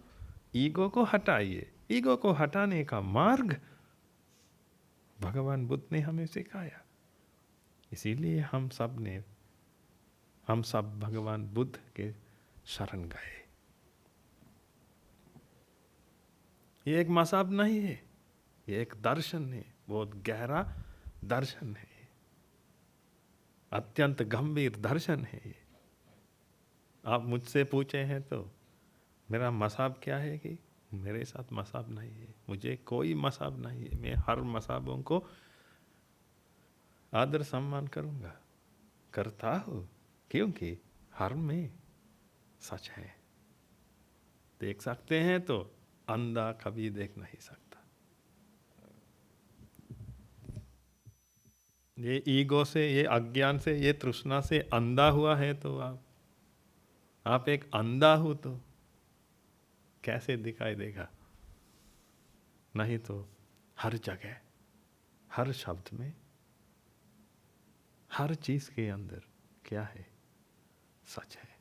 ईगो को हटाइए। ईगो को हटाने का मार्ग भगवान बुद्ध ने हमें सिखाया। इसीलिए हम सब भगवान बुद्ध के शरण गए। ये एक मसाब नहीं है, ये एक दर्शन है, बहुत गहरा दर्शन है, अत्यंत गंभीर दर्शन है ये। आप मुझसे पूछे हैं तो मेरा मसाब क्या है कि मेरे साथ मसाब नहीं है, मुझे कोई मसाब नहीं है। मैं हर मसाबों को आदर सम्मान करूंगा, करता हूँ, क्योंकि हर में सच है। देख सकते हैं तो अंधा कभी देख नहीं सकता। ये ईगो से, ये अज्ञान से, ये तृष्णा से अंधा हुआ है तो आप एक अंधा हो तो कैसे दिखाई देगा? नहीं तो हर जगह, हर शब्द में, हर चीज के अंदर क्या है? सच है।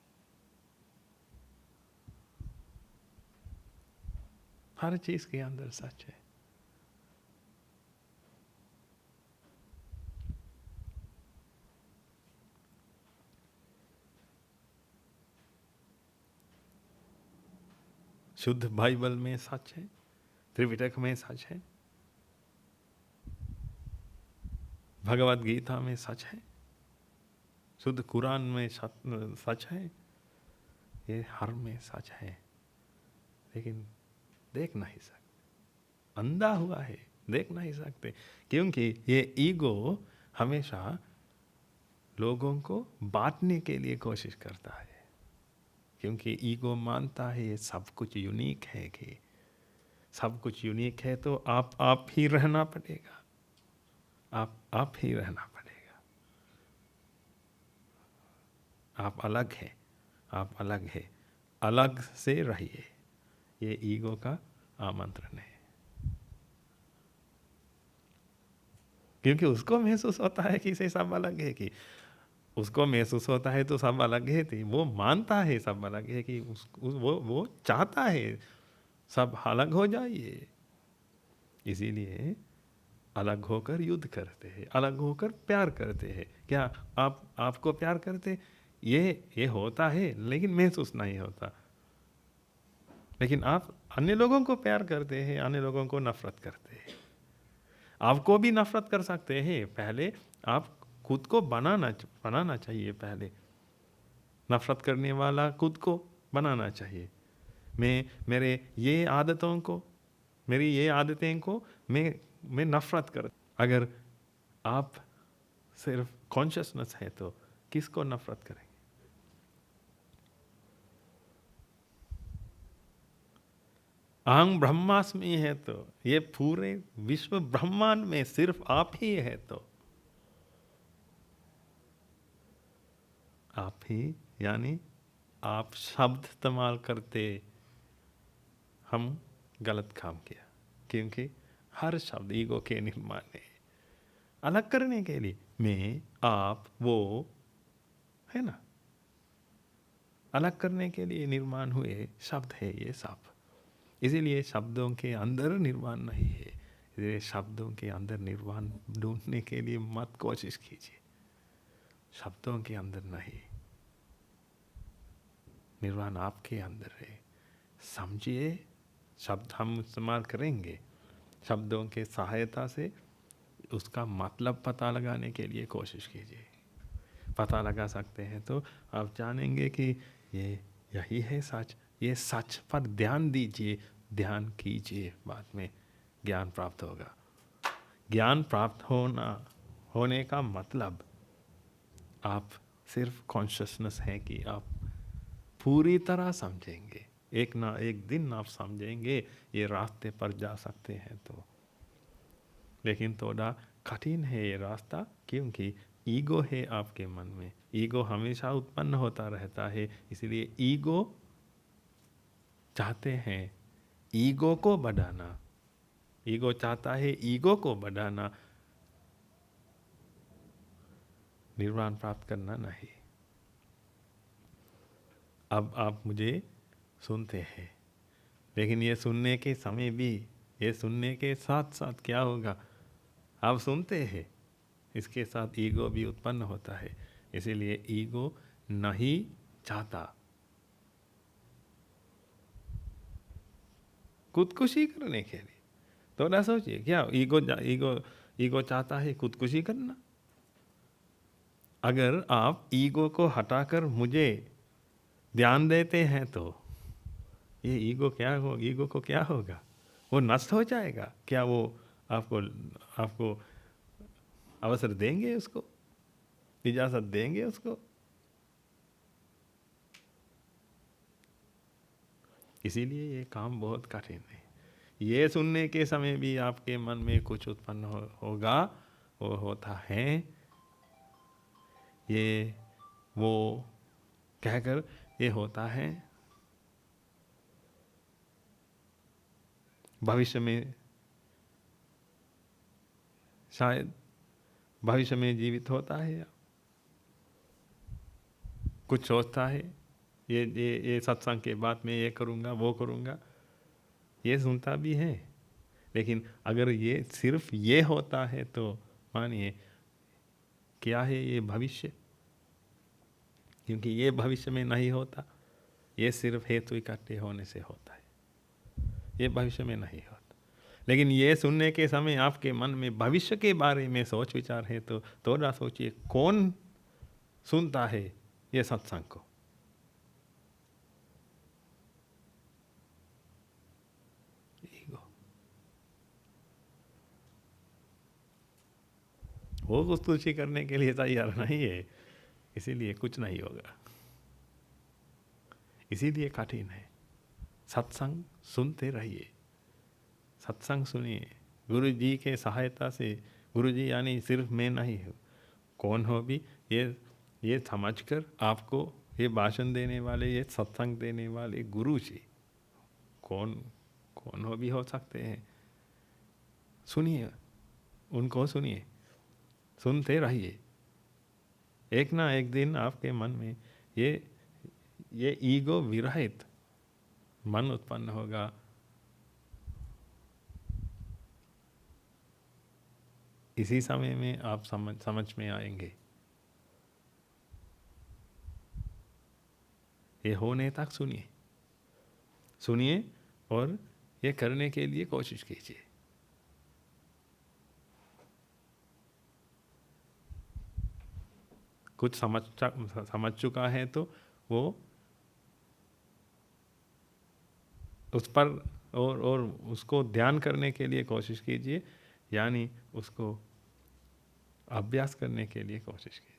हर चीज के अंदर सच है। शुद्ध बाइबल में सच है, त्रिपिटक में सच है, भगवत गीता में सच है, शुद्ध कुरान में सच है। ये हर में सच है, लेकिन देख नहीं सकते। अंधा हुआ है, देख नहीं सकते, क्योंकि ये ईगो हमेशा लोगों को बांटने के लिए कोशिश करता है। क्योंकि ईगो मानता है ये सब कुछ यूनिक है, कि सब कुछ यूनिक है तो आप ही रहना पड़ेगा, आप ही रहना पड़ेगा। आप अलग हैं, आप अलग है, अलग से रहिए। ये ईगो का आमंत्रण है, क्योंकि उसको महसूस होता है कि इसे सब अलग है, कि उसको महसूस होता है तो सब अलग है, थी वो मानता है सब अलग है, कि वो चाहता है सब अलग हो जाइए। इसीलिए अलग होकर युद्ध करते हैं, अलग होकर प्यार करते हैं। क्या आपको प्यार करते, ये होता है लेकिन महसूस नहीं होता। लेकिन आप अन्य लोगों को प्यार करते हैं, अन्य लोगों को नफरत करते हैं। आपको भी नफरत कर सकते हैं, पहले आप खुद को बनाना चाहिए। पहले नफरत करने वाला खुद को बनाना चाहिए। मेरे ये आदतों को, मेरी ये आदतें को मैं नफरत कर। अगर आप सिर्फ कॉन्शियसनेस है तो किसको नफरत करेंगे? अहं ब्रह्मास्मि है तो ये पूरे विश्व ब्रह्मांड में सिर्फ आप ही है, तो आप ही यानी आप शब्द इस्तेमाल करते, हम गलत काम किया, क्योंकि हर शब्द ईगो के निर्माण है, अलग करने के लिए। मैं, आप, वो, है ना, अलग करने के लिए निर्माण हुए शब्द है ये सब। इसीलिए शब्दों के अंदर निर्वाण नहीं है। इसलिए शब्दों के अंदर निर्वाण ढूंढने के लिए मत कोशिश कीजिए। शब्दों के अंदर नहीं, निर्वाण आपके अंदर है। समझिए, शब्द हम इस्तेमाल करेंगे, शब्दों के सहायता से उसका मतलब पता लगाने के लिए कोशिश कीजिए। पता लगा सकते हैं तो आप जानेंगे कि ये यही है सच। ये सच पर ध्यान दीजिए, ध्यान कीजिए, बाद में ज्ञान प्राप्त होगा। ज्ञान प्राप्त होने का मतलब आप सिर्फ कॉन्शियसनेस है कि आप पूरी तरह समझेंगे। एक ना एक दिन आप समझेंगे, ये रास्ते पर जा सकते हैं तो। लेकिन थोड़ा कठिन है ये रास्ता, क्योंकि ईगो है आपके मन में। ईगो हमेशा उत्पन्न होता रहता है, इसलिए ईगो चाहते हैं ईगो को बढ़ाना। ईगो चाहता है ईगो को बढ़ाना, निर्वाण प्राप्त करना नहीं। अब आप मुझे सुनते हैं, लेकिन ये सुनने के समय भी, ये सुनने के साथ साथ क्या होगा, आप सुनते हैं, इसके साथ ईगो भी उत्पन्न होता है। इसीलिए ईगो नहीं चाहता, खुदकुशी करने के लिए। थोड़ा सोचिए, क्या ईगो ईगो ईगो चाहता है खुदकुशी करना? अगर आप ईगो को हटाकर मुझे ध्यान देते हैं तो ये ईगो को क्या होगा? वो नष्ट हो जाएगा। क्या वो आपको अवसर देंगे, उसको इजाजत देंगे उसको? इसीलिए ये काम बहुत कठिन है। ये सुनने के समय भी आपके मन में कुछ उत्पन्न होगा, वो होता है ये, वो कहकर ये होता है भविष्य में, शायद भविष्य में जीवित होता है, कुछ सोचता है ये सत्संग के बाद में ये करूँगा, वो करूँगा, ये सुनता भी है। लेकिन अगर ये सिर्फ ये होता है तो मानिए क्या है ये भविष्य? क्योंकि ये भविष्य में नहीं होता, ये सिर्फ हेतु इकट्ठे होने से होता है, ये भविष्य में नहीं होता। लेकिन ये सुनने के समय आपके मन में भविष्य के बारे में सोच विचार है तो थोड़ा सोचिए, कौन सुनता है ये सत्संग को? ईगो। वो खुदकुशी करने के लिए तैयार नहीं है, इसीलिए कुछ नहीं होगा। इसीलिए कठिन है। सत्संग सुनते रहिए, सत्संग सुनिए, गुरु जी के सहायता से। गुरु जी यानी सिर्फ मैं नहीं हूँ, कौन हो भी, ये समझकर आपको ये भाषण देने वाले, ये सत्संग देने वाले गुरु जी कौन कौन हो भी हो सकते हैं। सुनिए, उनको सुनिए, सुनते रहिए। एक ना एक दिन आपके मन में ये ईगो विरहित मन उत्पन्न होगा। इसी समय में आप समझ में आएंगे। ये होने तक सुनिए, सुनिए और ये करने के लिए कोशिश कीजिए। कुछ समझ चुका है तो वो उस पर और उसको ध्यान करने के लिए कोशिश कीजिए, यानी उसको अभ्यास करने के लिए कोशिश कीजिए।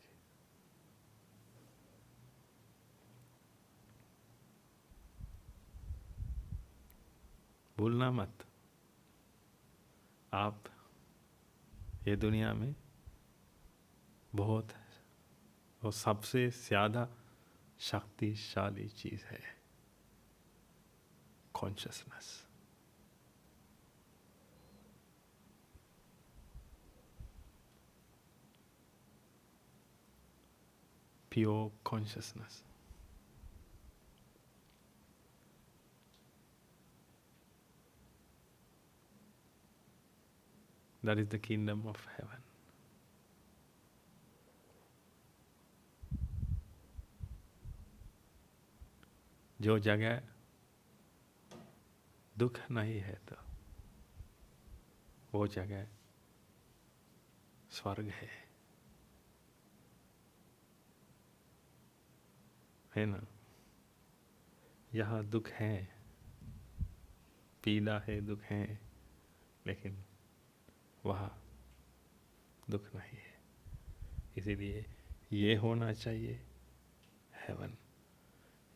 भूलना मत, आप ये दुनिया में बहुत वो सबसे ज़्यादा शक्तिशाली चीज़ है, consciousness. Pure consciousness. That is the kingdom of heaven. जो जगह दुख नहीं है तो वो जगह स्वर्ग है ना। यहाँ दुख है, पीड़ा है, दुख है, लेकिन वहाँ दुख नहीं है। इसीलिए ये होना चाहिए हेवन,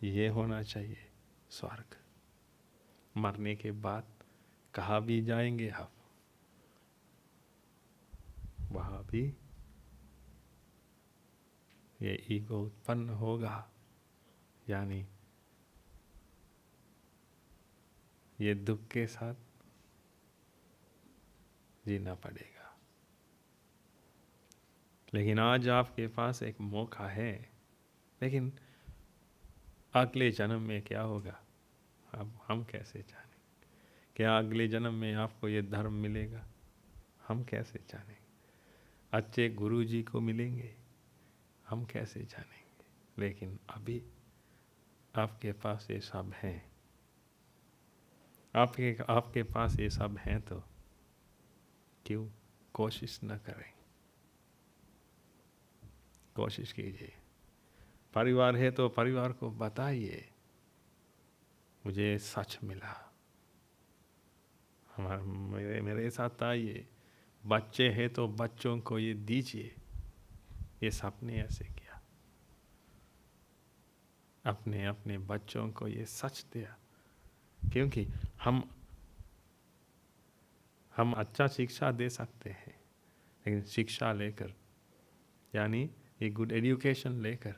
ये होना चाहिए स्वर्ग। मरने के बाद कहाँ भी जाएंगे आप, वहाँ भी ये ईगो उत्पन्न होगा, यानी ये दुख के साथ जीना पड़ेगा। लेकिन आज आपके पास एक मौका है, लेकिन अगले जन्म में क्या होगा अब हम कैसे जानें? क्या अगले जन्म में आपको ये धर्म मिलेगा? हम कैसे जानेंगे? अच्छे गुरु जी को मिलेंगे, हम कैसे जानेंगे? लेकिन अभी आपके पास ये सब है, आपके पास ये सब हैं, तो क्यों कोशिश न करें? कोशिश कीजिए। परिवार है तो परिवार को बताइए, मुझे सच मिला, मेरे साथ आइए। बच्चे हैं तो बच्चों को ये दीजिए, ये सबने ऐसे किया, अपने अपने बच्चों को ये सच दिया। क्योंकि हम अच्छा शिक्षा दे सकते हैं, लेकिन शिक्षा लेकर, यानी ये गुड एजुकेशन लेकर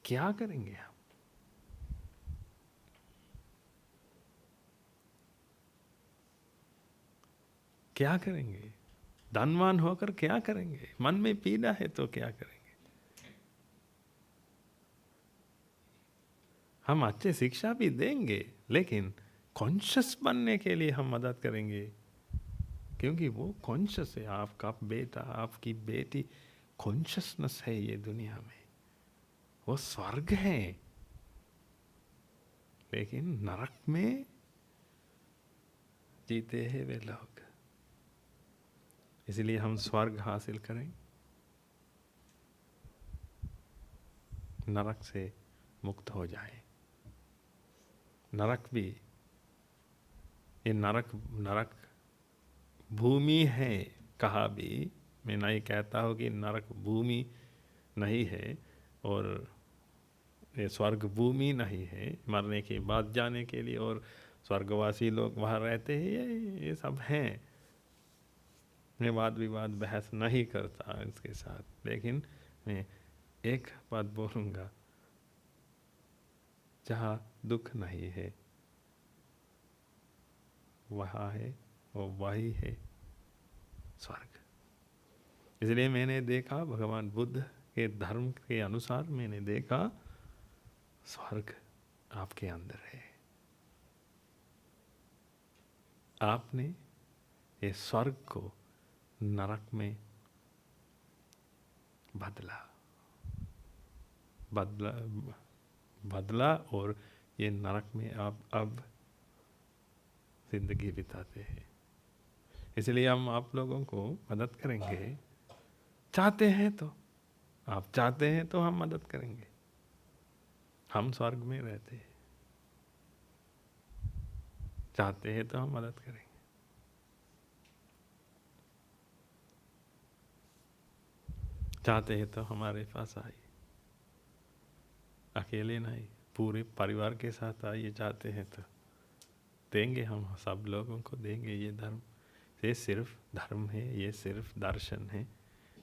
क्या करेंगे हम? क्या करेंगे? धनवान होकर क्या करेंगे? मन में पीड़ा है तो क्या करेंगे? हम अच्छे शिक्षा भी देंगे, लेकिन कॉन्शियस बनने के लिए हम मदद करेंगे, क्योंकि वो कॉन्शियस है। आपका बेटा, आपकी बेटी कॉन्शियसनेस है ये दुनिया में, वो स्वर्ग है। लेकिन नरक में जीते हैं वे लोग। इसलिए हम स्वर्ग हासिल करें, नरक से मुक्त हो जाए। नरक भी, ये नरक भूमि है कहा भी, मैं नहीं कहता हूँ कि नरक भूमि नहीं है और ये स्वर्ग भूमि नहीं है मरने के बाद जाने के लिए, और स्वर्गवासी लोग वहाँ रहते हैं, ये सब हैं। मैं वाद विवाद बहस नहीं करता इसके साथ, लेकिन मैं एक बात बोलूँगा, जहाँ दुख नहीं है वहाँ है, वो वही है स्वर्ग। इसलिए मैंने देखा, भगवान बुद्ध के धर्म के अनुसार मैंने देखा, स्वर्ग आपके अंदर है। आपने ये स्वर्ग को नरक में बदला और ये नरक में आप अब जिंदगी बिताते हैं। इसलिए हम आप लोगों को मदद करेंगे, चाहते हैं तो, आप चाहते हैं तो हम मदद करेंगे। हम स्वर्ग में रहते हैं, चाहते हैं तो हम मदद करेंगे। चाहते हैं तो हमारे पास आइए, अकेले नहीं, पूरे परिवार के साथ आइए। चाहते हैं तो देंगे, हम सब लोगों को देंगे। ये धर्म, ये सिर्फ धर्म है, ये सिर्फ दर्शन है।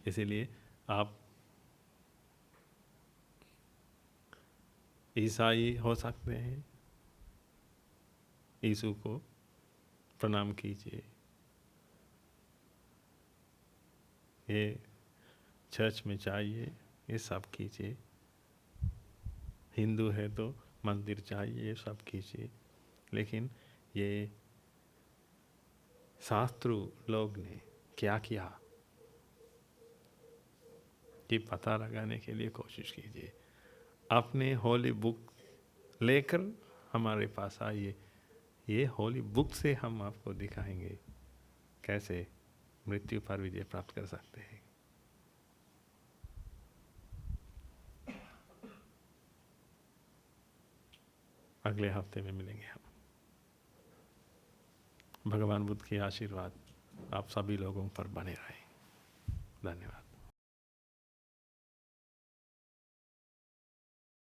इसीलिए आप ईसाई हो सकते हैं, यीशु को प्रणाम कीजिए, ये चर्च में चाहिए, ये सब कीजिए। हिंदू है तो मंदिर चाहिए, ये सब कीजिए। लेकिन ये शास्त्रु लोग ने क्या किया, ये पता लगाने के लिए कोशिश कीजिए। अपने होली बुक लेकर हमारे पास आइए, ये होली बुक से हम आपको दिखाएंगे कैसे मृत्यु पर विजय प्राप्त कर सकते हैं। अगले हफ्ते में मिलेंगे हम। भगवान बुद्ध की आशीर्वाद आप सभी लोगों पर बने रहे। धन्यवाद।